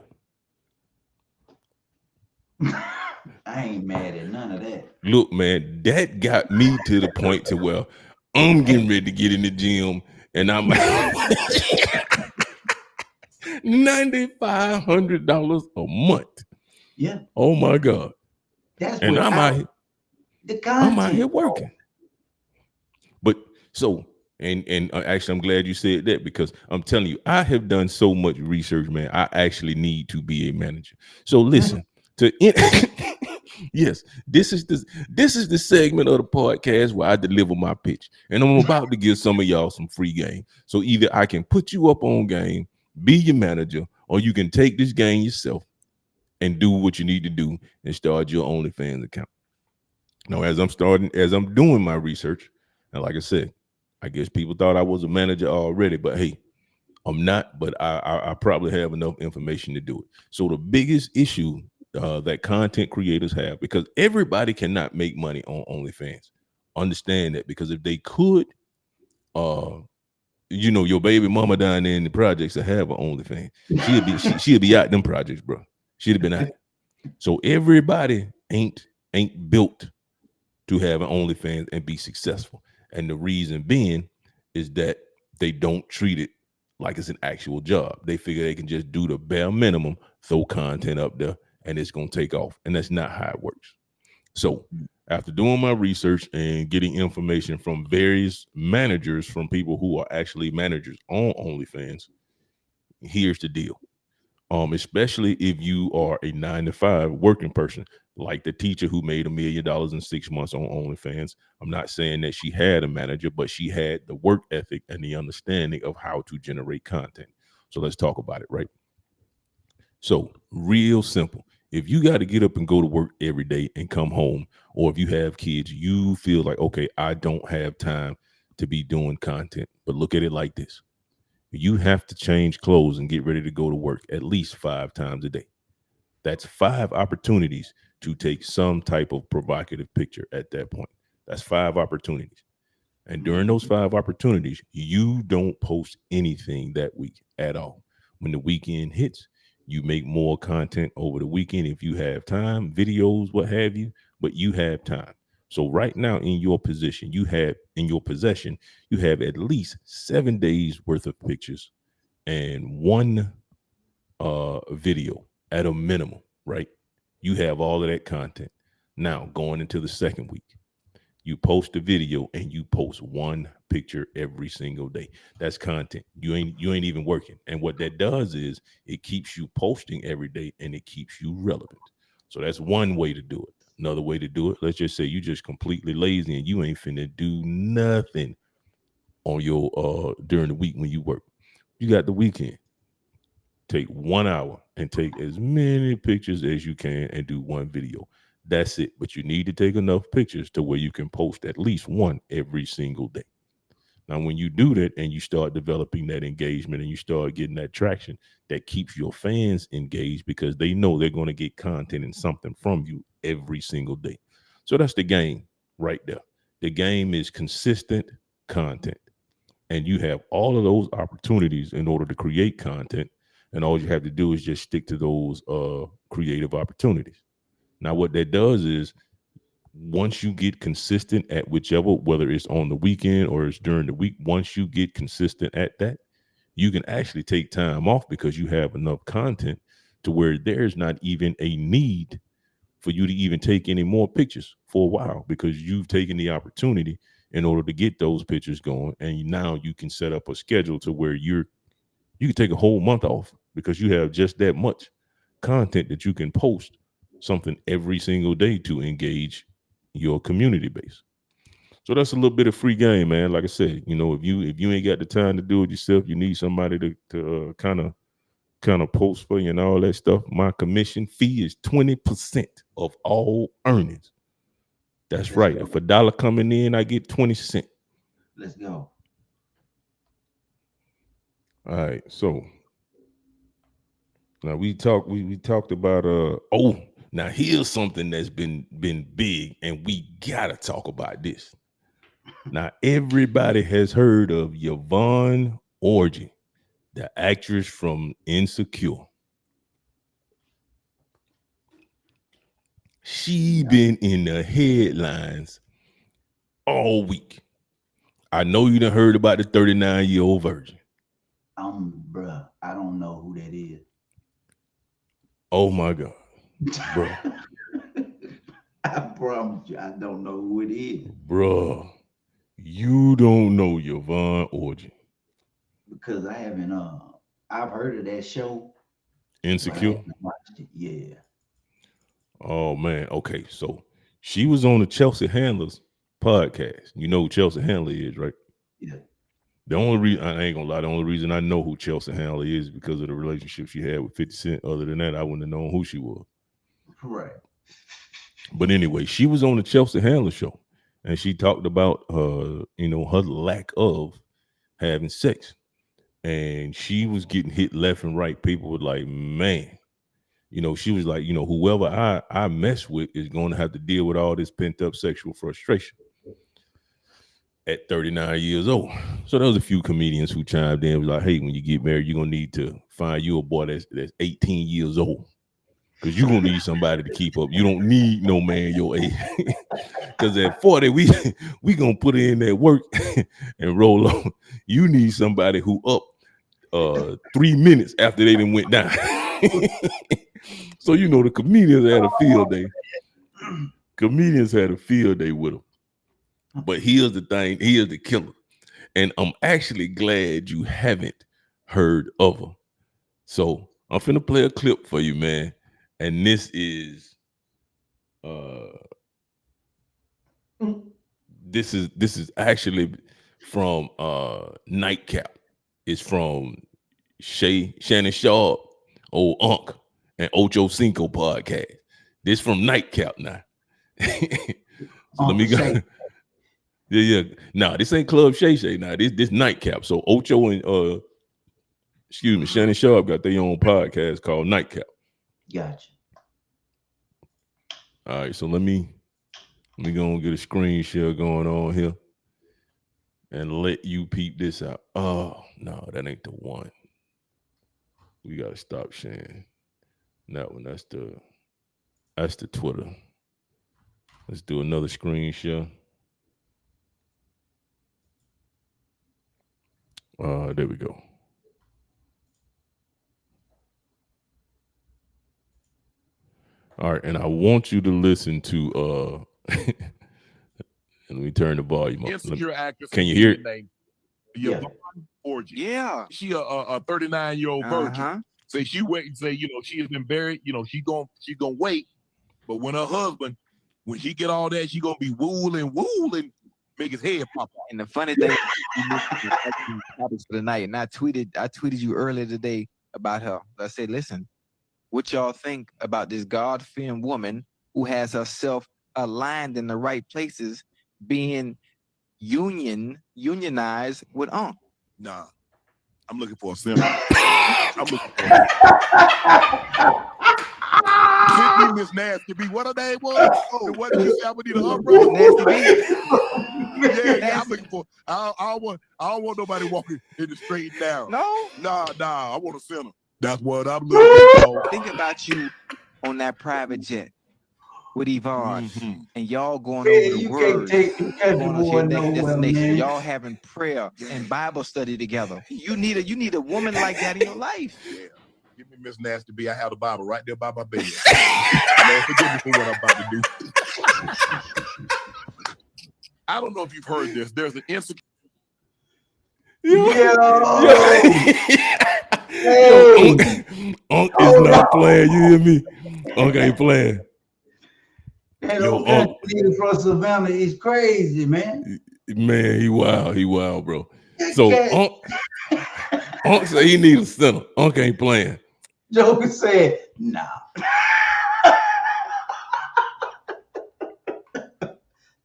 I ain't mad at none of that. Look, man, that got me to the point to where I'm getting ready to get in the gym, and I'm $9,500 a month. Yeah, Oh my God. that's And without the I'm out here content. working. But so And actually, I'm glad you said that because I'm telling you, I have done so much research, man. I actually need to be a manager. So listen to yes, this is the segment of the podcast where I deliver my pitch, and I'm about to give some of y'all some free game. So either I can put you up on game, be your manager, or you can take this game yourself and do what you need to do and start your OnlyFans account. Now, as I'm doing my research, and like I said, I guess people thought I was a manager already, but hey, I'm not. But I probably have enough information to do it. So the biggest issue that content creators have, because everybody cannot make money on OnlyFans. Understand that, because if they could, uh, your baby mama down there in the projects that have an OnlyFans, she'll be out them projects, bro. She'd have been out. So everybody ain't built to have an OnlyFans and be successful. And the reason being is that they don't treat it like it's an actual job. They figure they can just do the bare minimum, throw content up there, and it's gonna take off. And that's not how it works. So after doing my research and getting information from various managers, from people who are actually managers on OnlyFans, here's the deal. Especially if you are a 9 to 5 working person, like the teacher who made $1 million in 6 months on OnlyFans. I'm not saying that she had a manager, but she had the work ethic and the understanding of how to generate content. So let's talk about it, right? So, real simple. If you got to get up and go to work every day and come home, or if you have kids, you feel like, okay, I don't have time to be doing content. But look at it like this: you have to change clothes and get ready to go to work at least 5 times a day. That's 5 opportunities to take some type of provocative picture at that point. That's 5 opportunities. And during those 5 opportunities, you don't post anything that week at all. When the weekend hits, you make more content over the weekend if you have time, videos, what have you, but you have time. So right now in your position, you have in your possession, you have at least 7 days worth of pictures and one video at a minimum, right? You have all of that content. Now going into the second week, you post a video and you post one picture every single day. That's content. You ain't even working. And what that does is it keeps you posting every day and it keeps you relevant. So that's one way to do it. Another way to do it, let's just say you just completely lazy and you ain't finna do nothing on your during the week when you work. You got the weekend. Take 1 hour and take as many pictures as you can and do one video. That's it. But you need to take enough pictures to where you can post at least one every single day. Now, when you do that and you start developing that engagement and you start getting that traction, that keeps your fans engaged because they know they're going to get content and something from you every single day. So that's the game right there. The game is consistent content, and you have all of those opportunities in order to create content, and all you have to do is just stick to those creative opportunities. Now what that does is, once you get consistent at whichever, whether it's on the weekend or it's during the week, once you get consistent at that, you can actually take time off because you have enough content to where there's not even a need for you to even take any more pictures for a while, because you've taken the opportunity in order to get those pictures going, and now you can set up a schedule to where you can take a whole month off because you have just that much content that you can post something every single day to engage your community base. So that's a little bit of free game, man. Like I said, if you ain't got the time to do it yourself, you need somebody to kind of post for you and all that stuff. My commission fee is 20% of all earnings. That's Let's right. go. If $1 coming in, I get 20 cents. Let's go. All right. So now we talked about now here's something that's been big, and we gotta talk about this. Now everybody has heard of Yvonne Orji, the actress from Insecure. She Yeah. been in the headlines all week. I know you done heard about the 39-year-old virgin. Bruh, I don't know who that is. Oh my God, bruh, I promise you, I don't know who it is. bruh. You don't know Yvonne Origin. because I haven't. I've heard of that show, but I Insecure. haven't watched it. Yeah, Oh man. Okay. So she was on the Chelsea Handlers podcast. You know who Chelsea Handler is, right? yeah, The only reason I ain't gonna lie, the only reason I know who Chelsea Handler is because of the relationship she had with 50 Cent. Other than that, I wouldn't have known who she was. right. But anyway, she was on the Chelsea Handler show and she talked about her lack of having sex. And she was getting hit left and right. People were like, man, she was like, whoever I mess with is going to have to deal with all this pent up sexual frustration at 39 years old. So there was a few comedians who chimed in, was like, hey, when you get married, you're gonna need to find you a boy that's 18 years old. Because you're gonna need somebody to keep up. You don't need no man your age. Because at 40, we gonna put in that work and roll on. You need somebody who up 3 minutes after they done went down. So the comedians had a field day. Comedians had a field day with them. But here's the thing, here's the killer. And I'm actually glad you haven't heard of her. So I'm finna play a clip for you, man. And uh this is actually from Nightcap. It's from Shannon Sharp, old Unc, and Ocho Cinco podcast. This from Nightcap now. So let Uncle me go. Shay. Yeah. Nah, this ain't Club Shay Shay now. This Nightcap. So Ocho and Shannon Sharp got their own podcast called Nightcap. Gotcha. All right, so let me go and get a screen share going on here and let you peep this out. Oh no, that ain't the one. We gotta stop sharing that one. That's the Twitter. Let's do another screen share. There we go. All right, and I want you to listen to and let me turn the volume up. Insecure actress. Can you hear it? Named Yeah. Yvonne Origin. Yeah. She a 39-year-old virgin. Uh-huh. Say she wait. Say she has been buried. She gonna wait. But when her husband, when she get all that, she gonna be wooling, make his head pop off. And the funny thing, topics for the night, and I tweeted you earlier today about her. I said, listen, what y'all think about this God-fearing woman who has herself aligned in the right places, being unionized with Unc? Nah, I'm looking for a sinner. I'm looking for Sydney Miss Nasty B. What her name was? Oh, what did you say? I would need an umbrella. Nasty B. Yeah, I'm looking for. I don't want nobody walking in the straight down. No. Nah. I want a sinner. That's what I'm looking for. Think about you on that private jet with Yvonne, Mm-hmm. and y'all going Man, over the you word, can't take the country going on to boy your next nowhere, destination. man. Y'all having prayer and Bible study together. You need a woman like that in your life. Yeah. Give me Miss Nasty B. I have the Bible right there by my bed. Lord, forgive me for what I'm about to do. I don't know if you've heard this. There's an insecure. Yo. Yo, Unc is not playing. You hear me? Unc ain't playing. That Yo, old country nigga from Savannah is crazy, man. Man, he wild, bro. So Unc say he needs a center. Unc ain't playing. Joker said, nah.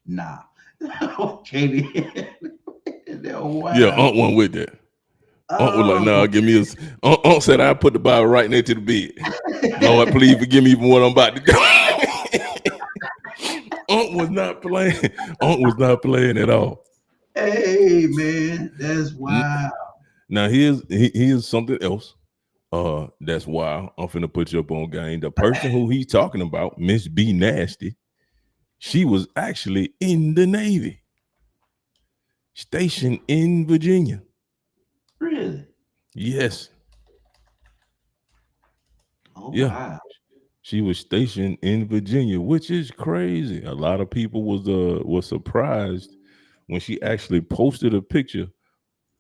Nah. Okay. Yeah, Unc went with that. Unc was like, nah, give me a. Unc said, I put the Bible right next to the bed. Lord, please forgive me for what I'm about to do. Unc was not playing. Unc was not playing at all. Hey, man, that's wild. Now here's something else. That's wild. I'm finna put you up on game. The person who he's talking about, Miss B Nasty, she was actually in the Navy, stationed in Virginia. Really? Yes. Oh, Yeah. wow. She was stationed in Virginia, which is crazy. A lot of people was surprised when she actually posted a picture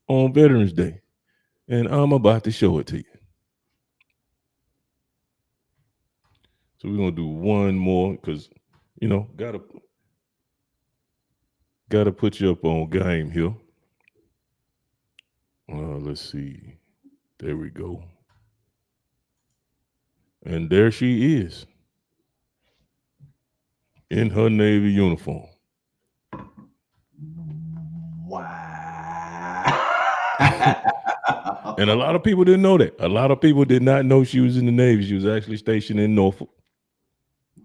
on Veterans Day. And I'm about to show it to you. So we're gonna do one more because gotta put you up on game here. Let's see. There we go. And there she is in her Navy uniform. Wow. And a lot of people didn't know that. A lot of people did not know she was in the Navy. She was actually stationed in Norfolk.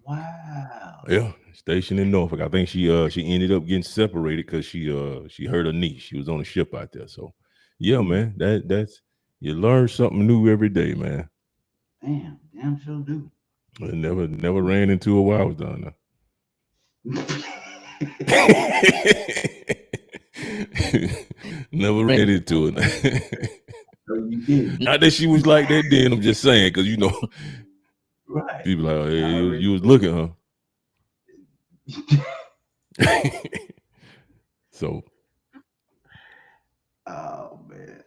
Wow. Yeah, stationed in Norfolk. I think she ended up getting separated because she hurt her knee. She was on a ship out there. So yeah, man, that's you learn something new every day, man. Damn sure do. I never ran into her while I was down there. Never ran into it. So you did. Not that she was like that then. I'm just saying because Right. people like, oh, hey, Already you was looking, huh? So, oh man.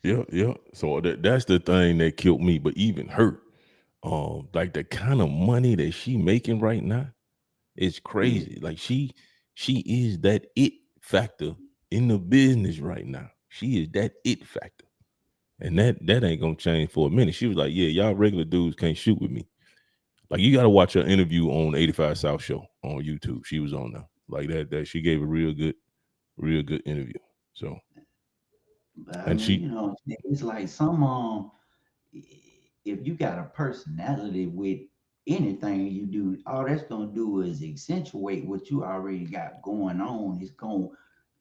yeah. So that's the thing that killed me. But even her, like the kind of money that she making right now, it's crazy. Yeah. Like she is that it factor in the business right now. She is that it factor. And that ain't gonna change for a minute. She was like, yeah, y'all regular dudes can't shoot with me. Like you gotta watch her interview on 85 South Show on YouTube. She was on there. Like that she gave a real good interview. So But I and mean, she it's like if you got a personality with anything you do, all that's gonna do is accentuate what you already got going on. It's gonna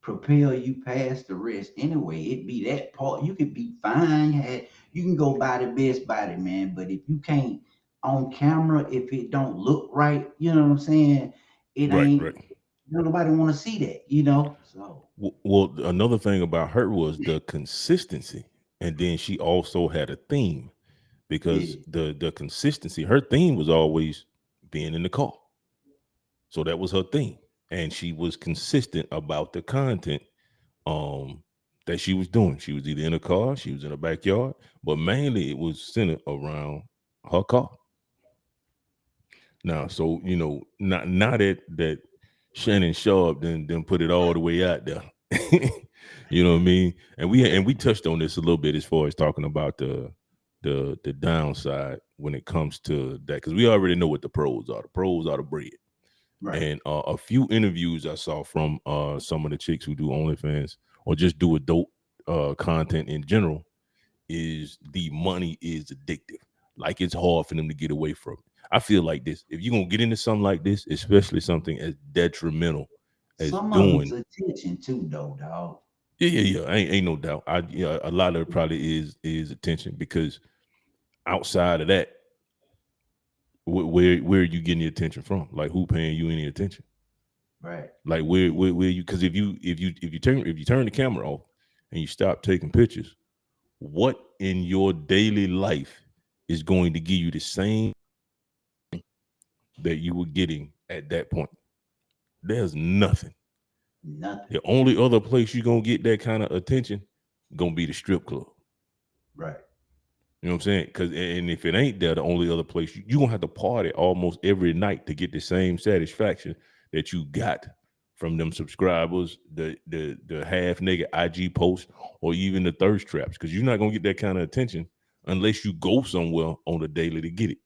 propel you past the rest anyway. It be that part. You could be fine. You can go buy the best body, man. But if you can't on camera, if it don't look right, you know what I'm saying? It right. ain't. Nobody want to see that. So Well, another thing about her was the consistency. And then she also had a theme because yeah, the consistency, her theme was always being in the car. So that was her theme. And she was consistent about the content um that she was doing. She was either in a car, she was in a backyard, but mainly it was centered around her car. Now, so not that Shannon Sharp then put it all the way out there. You know what I mean? And we touched on this a little bit as far as talking about the downside when it comes to that because we already know what the pros are. The pros are the bread. right. And a few interviews I saw from some of the chicks who do OnlyFans or just do adult content in general is the money is addictive. Like it's hard for them to get away from it. I feel like this. If you're gonna get into something like this, especially something as detrimental as Some of it's doing, attention too, though, dog. yeah, ain't no doubt. A lot of it probably is attention because outside of that, where are you getting the attention from? Like who paying you any attention? Right. Like where you because if you turn the camera off and you stop taking pictures, what in your daily life is going to give you the same that you were getting at that point? There's nothing. Nothing. The only other place you're gonna get that kind of attention gonna be the strip club. Right. You know what I'm saying? Because and if it ain't there, the only other place you gonna have to party almost every night to get the same satisfaction that you got from them subscribers, the half naked IG posts, or even the thirst traps. Because you're not gonna get that kind of attention unless you go somewhere on the daily to get it.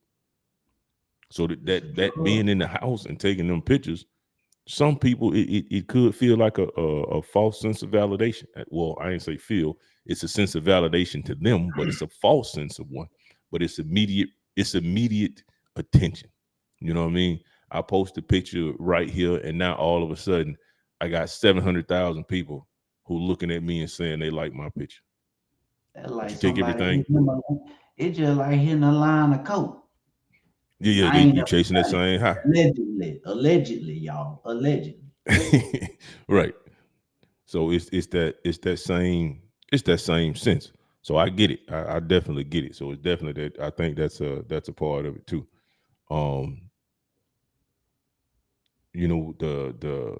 So It's a that drug. being in the house and taking them pictures, some people it could feel like a false sense of validation. Well, I ain't say feel, it's a sense of validation to them, but it's a false sense of one. But it's immediate attention. You know what I mean? I post a picture right here, and now all of a sudden I got 700,000 people who looking at me and saying they like my picture. That's But like you take somebody everything, it's just like hitting a line of coke. yeah, I ain't you never chasing that done same high. it. Allegedly, y'all. Allegedly. Right. So it's that same sense. So I get it. I definitely get it. So it's definitely that I think that's a part of it too. Um, the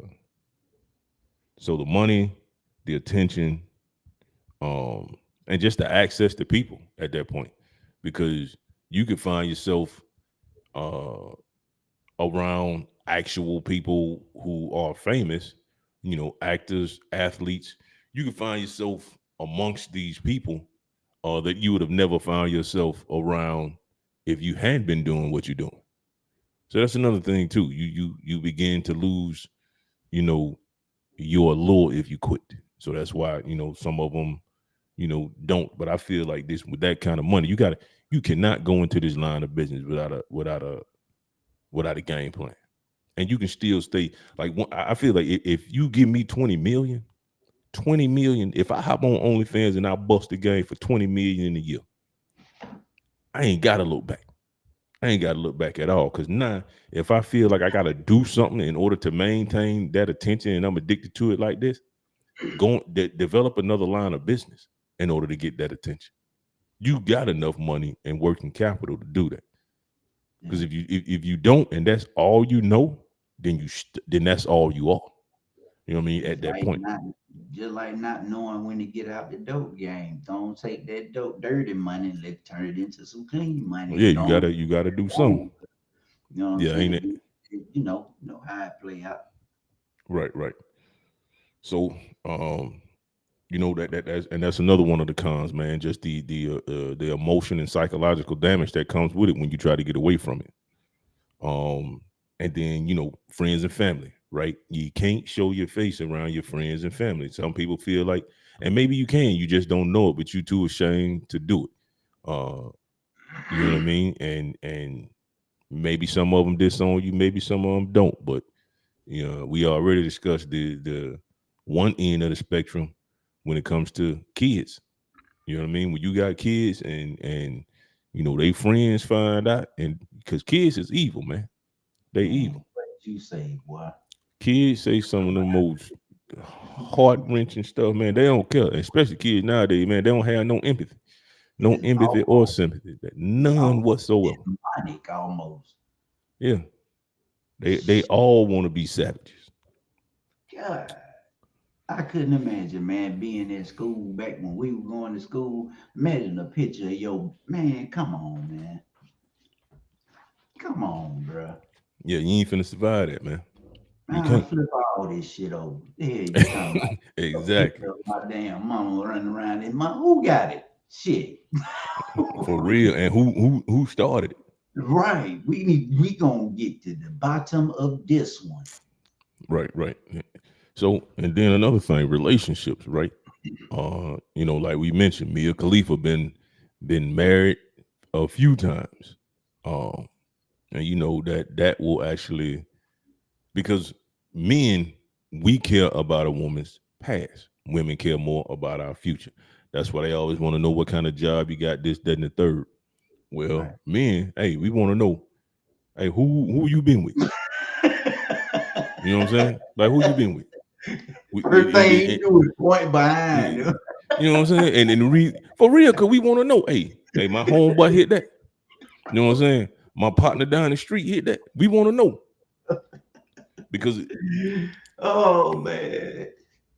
So the money, the attention, and just the access to people at that point, because you could find yourself uh, around actual people who are famous, actors, athletes. You can find yourself amongst these people that you would have never found yourself around if you hadn't been doing what you're doing. So that's another thing too. You begin to lose, you know, your allure if you quit. So that's why some of them, don't. But I feel like this with that kind of money, you cannot go into this line of business without a game plan, and you can still stay. Like I feel like if you give me 20 million, 20 million, if I hop on OnlyFans and I bust the game for 20 million in a year, I ain't gotta look back. I ain't got to look back at all. Because now, if I feel like I got to do something in order to maintain that attention and I'm addicted to it like this, develop another line of business in order to get that attention. You got enough money and working capital to do that. Because if you don't, and that's all you know, then then that's all you are. You know what I mean? At Just that like point, not, just like not knowing when to get out the dope game. Don't take that dope dirty money and let's turn it into some clean money. yeah, Don't, you gotta do something. don't. You know what I'm Yeah, ain't saying? it? You know how it play out. Right, right. So, that's another one of the cons, man. Just the emotion and psychological damage that comes with it when you try to get away from it. And then friends and family, right? You can't show your face around your friends and family. Some people feel like, and maybe you just don't know it, but you too ashamed to do it. Uh, you know what I mean? And maybe some of them disown you, maybe some of them don't. But we already discussed the one end of the spectrum when it comes to kids. You know what I mean? When you got kids and they friends find out, and because kids is evil, man. They Man, evil. what you say, boy? Kids say some of the most heart wrenching stuff, man. They don't care, especially kids nowadays, man. They don't have no It's empathy or almost, sympathy, it's none almost whatsoever. demonic, almost. Yeah, they all want to be savages. God, I couldn't imagine, man, being in school back when we were going to school. Imagine a picture of your man. Come on, man. Come on, bro. Yeah, you ain't finna survive that, man. You Man, can't. flip all this shit over. Yeah, you talking about a Exactly. picture of my damn mama running around in my who got it? Shit. For real. And who started it? Right. We gonna get to the bottom of this one. Right, right. So, and then another thing, relationships, right? Like we mentioned, Mia Khalifa been married a few times. Um, and that will actually, because men, we care about a woman's past. Women care more about our future. That's why they always want to know what kind of job you got, this, that, and the third. Right. Well, men, hey, we want to know, hey, who you been with? You know what I'm saying? Like, who you been with? First thing you And do is point yeah, behind him. you know what I'm saying? And for real, cause we want to know, hey, my homeboy hit that. You know what I'm saying? My partner down the street hit that. We want to know because Oh man.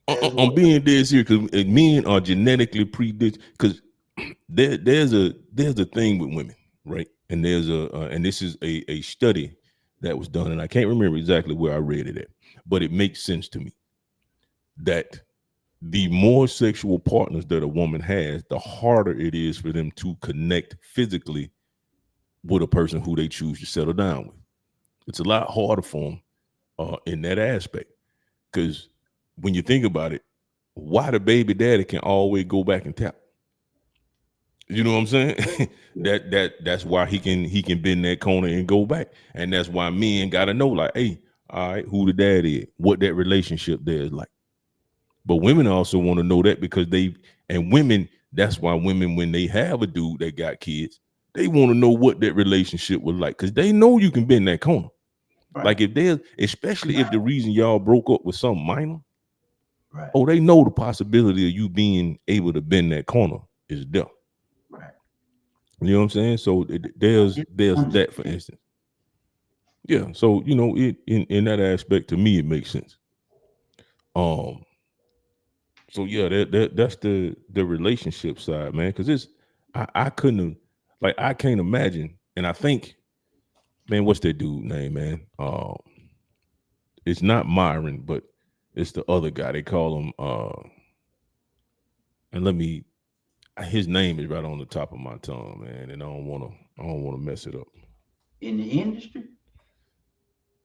That's I'm what being dead serious because men are genetically predisposed. Because there's a thing with women, right? And and this is a study that was done, and I can't remember exactly where I read it at, but it makes sense to me that the more sexual partners that a woman has, the harder it is for them to connect physically with a person who they choose to settle down with. It's a lot harder for them in that aspect. Because when you think about it, why the baby daddy can always go back and tap? You know what I'm saying? That's why he can bend that corner and go back. And that's why men gotta know, like, hey, all right, who the dad is, what that relationship there is like. But women also want to know that because women, that's why women, when they have a dude that got kids, they want to know what that relationship was like. Because they know you can bend that corner. right, Like if there's, especially if the reason y'all broke up was something minor, right, oh, they know the possibility of you being able to bend that corner is there. right. You know what I'm saying? So It's there's that, for understand. instance. Yeah. So it in that aspect, to me, it makes sense. So yeah, that's the relationship side, man. Because I couldn't have, like, I can't imagine, and I think, man, what's that dude name, man? It's not Myron, but it's the other guy. They call him and let me his name is right on the top of my tongue, man, and I don't wanna mess it up. in the industry.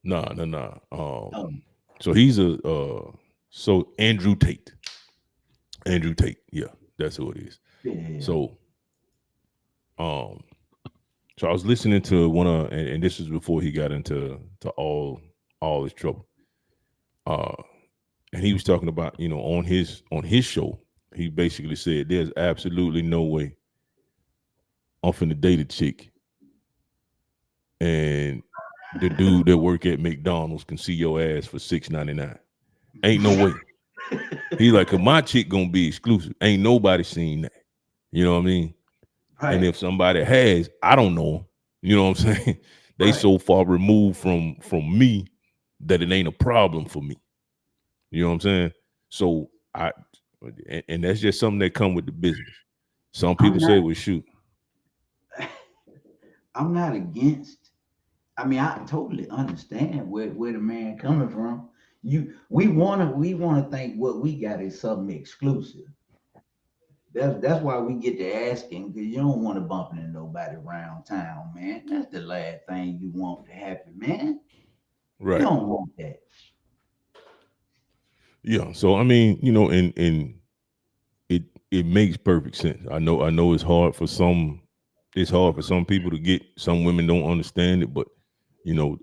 Nah, nah, nah. Oh, So he's a so Andrew Tate. Andrew Tate, yeah, that's who it is. yeah. So um so I was listening to one of and this was before he got into to all his trouble. Uh and he was talking about, on his show, he basically said there's absolutely no way I'm finna date a chick and the dude that work at McDonald's can see your ass for $6.99. Ain't no way. He like, 'cause my chick gonna be exclusive. Ain't nobody seen that. You know what I mean? And Right, if somebody has, I don't know 'em. You know what I'm saying? They right. so far removed from me that it ain't a problem for me. You know what I'm saying? So and that's just something that come with the business. Some I'm people not. say, well, shoot, I'm not against. I mean, I totally understand where the man coming from. We wanna think what we got is something exclusive. That's why we get to asking because you don't want to bump into nobody around town, man. That's the last thing you want to happen, man. You right. don't want that. Yeah. So I mean, and it makes perfect sense. I know it's hard for some people to get. Some women don't understand it, but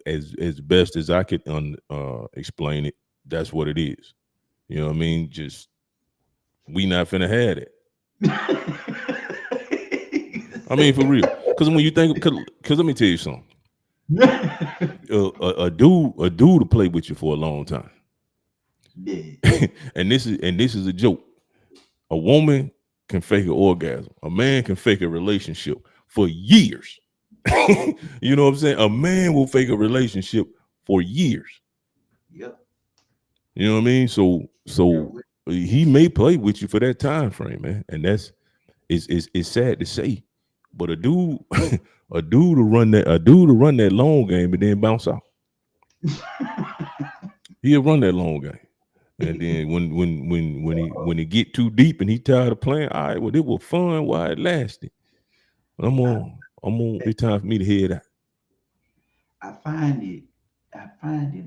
as best as I could explain it, that's what it is. You know what I mean? Just we not finna have it. I mean, for real. Because when you think, because let me tell you something. A dude to play with you for a long time, Yeah. and this is a joke. A woman can fake an orgasm. A man can fake a relationship for years. You know what I'm saying? A man will fake a relationship for years. Yep. You know what I mean? So Sure. he may play with you for that time frame, man, and it's sad to say, but a dude to run that long game and then bounce out. He'll run that long game. And then when he get too deep and he tired of playing, all right, well, it was fun while it lasted. But I'm on. It's time for me to head out. I find it. I find it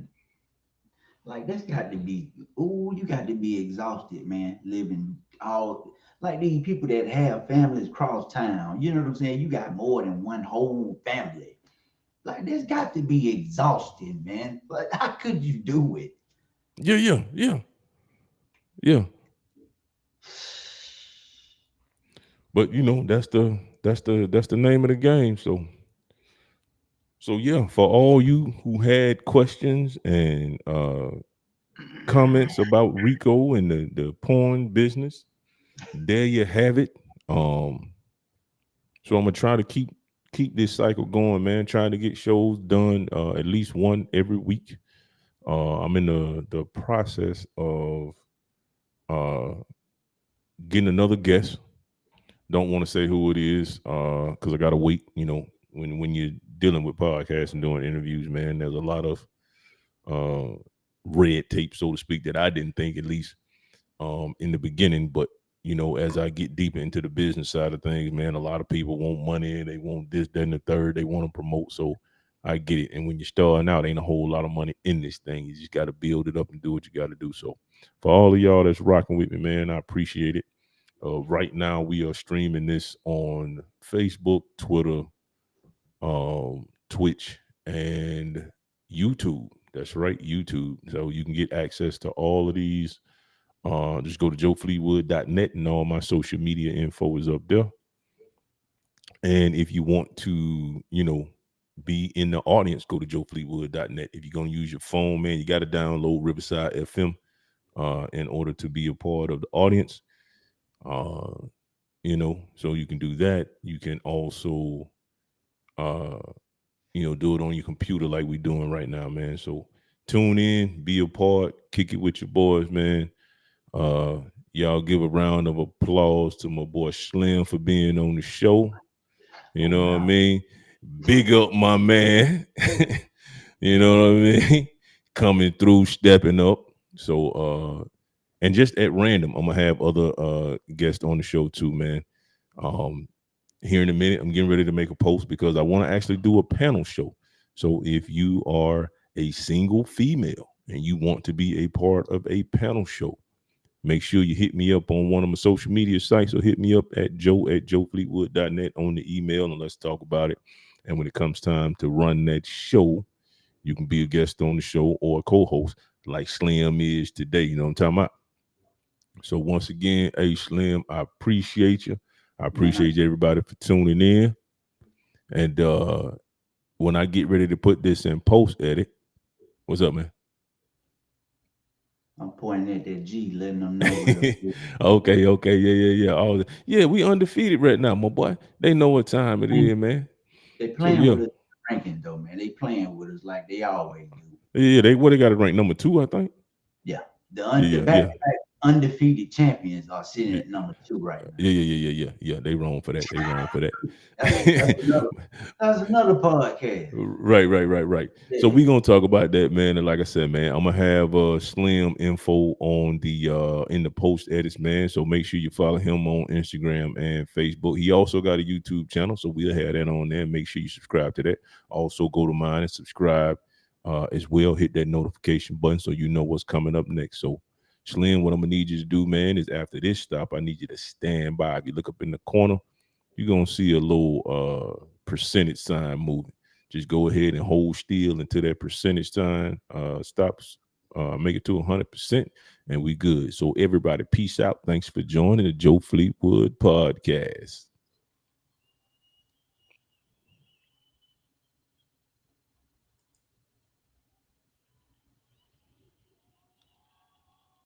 like that's got to be. Oh, you got to be exhausted, man. Living all like these people that have families across town. You know what I'm saying? You got more than one whole family. Like this got to be exhausting, man. Like how could you do it? Yeah, yeah, yeah, yeah. But that's the name of the game. So yeah, for all you who had questions and comments about Rico and the porn business, there you have it. Um, so I'm gonna try to keep this cycle going, man. Trying to get shows done at least one every week. I'm in the process of uh, getting another guest. Don't want to say who it is because I gotta wait. When you're dealing with podcasts and doing interviews, man, there's a lot of uh, red tape, so to speak, that I didn't think, at least in the beginning. But as I get deeper into the business side of things, man, a lot of people want money. They want this, that, and the third. They want to promote. So I get it. And when you're starting out, ain't a whole lot of money in this thing. You just got to build it up and do what you got to do. So for all of y'all that's rocking with me, man, I appreciate it. Right now, we are streaming this on Facebook, Twitter, Twitch, and YouTube. That's right, YouTube. So you can get access to all of these. Just go to joefleetwood.net and all my social media info is up there. And if you want to, be in the audience, go to joefleetwood.net. If you're going to use your phone, man, you got to download Riverside FM in order to be a part of the audience. Uh, so you can do that. You can also, uh, do it on your computer like we're doing right now, man. So tune in, be a part, kick it with your boys, man. Uh, Y'all give a round of applause to my boy Slim for being on the show. You Oh, know what I no. mean? Big up my man. You know what I mean? Coming through, stepping up. So and just at random, I'm gonna have other guests on the show too, man. Um Here in a minute, I'm getting ready to make a post because I want to actually do a panel show. So if you are a single female and you want to be a part of a panel show, make sure you hit me up on one of my social media sites or hit me up at joe@joefleetwood.net on the email and let's talk about it. And when it comes time to run that show, you can be a guest on the show or a co-host like Slim is today. You know what I'm talking about? So once again, hey Slim, I appreciate you. I Man, appreciate everybody for tuning in. And when I get ready to put this in post edit, what's up, man? I'm pointing at that G, letting them know real quick. Okay, yeah. Yeah, we undefeated right now, my boy. They know what time it is, man. They So playing yeah, with us ranking though, man. They playing with us like they always do. yeah. They got it ranked number 2, I think. Yeah. The Yeah, back yeah, to back undefeated champions are sitting yeah, at number 2 right now. yeah. They wrong for that. They wrong for that. That's another that's another podcast. Right. So Yeah. we gonna talk about that, man. And like I said, man, I'm gonna have Slim info on the in the post edits, man. So make sure you follow him on Instagram and Facebook. He also got a YouTube channel, so we'll have that on there. Make sure you subscribe to that. Also go to mine and subscribe as well. Hit that notification button so you know what's coming up next. So Slim, what I'm gonna need you to do, man, is after this stop, I need you to stand by. If you look up in the corner, you're gonna see a little percentage sign moving. Just go ahead and hold still until that percentage sign stops. Make it to 100%, and we good. So everybody, peace out. Thanks for joining the Joe Fleetwood podcast.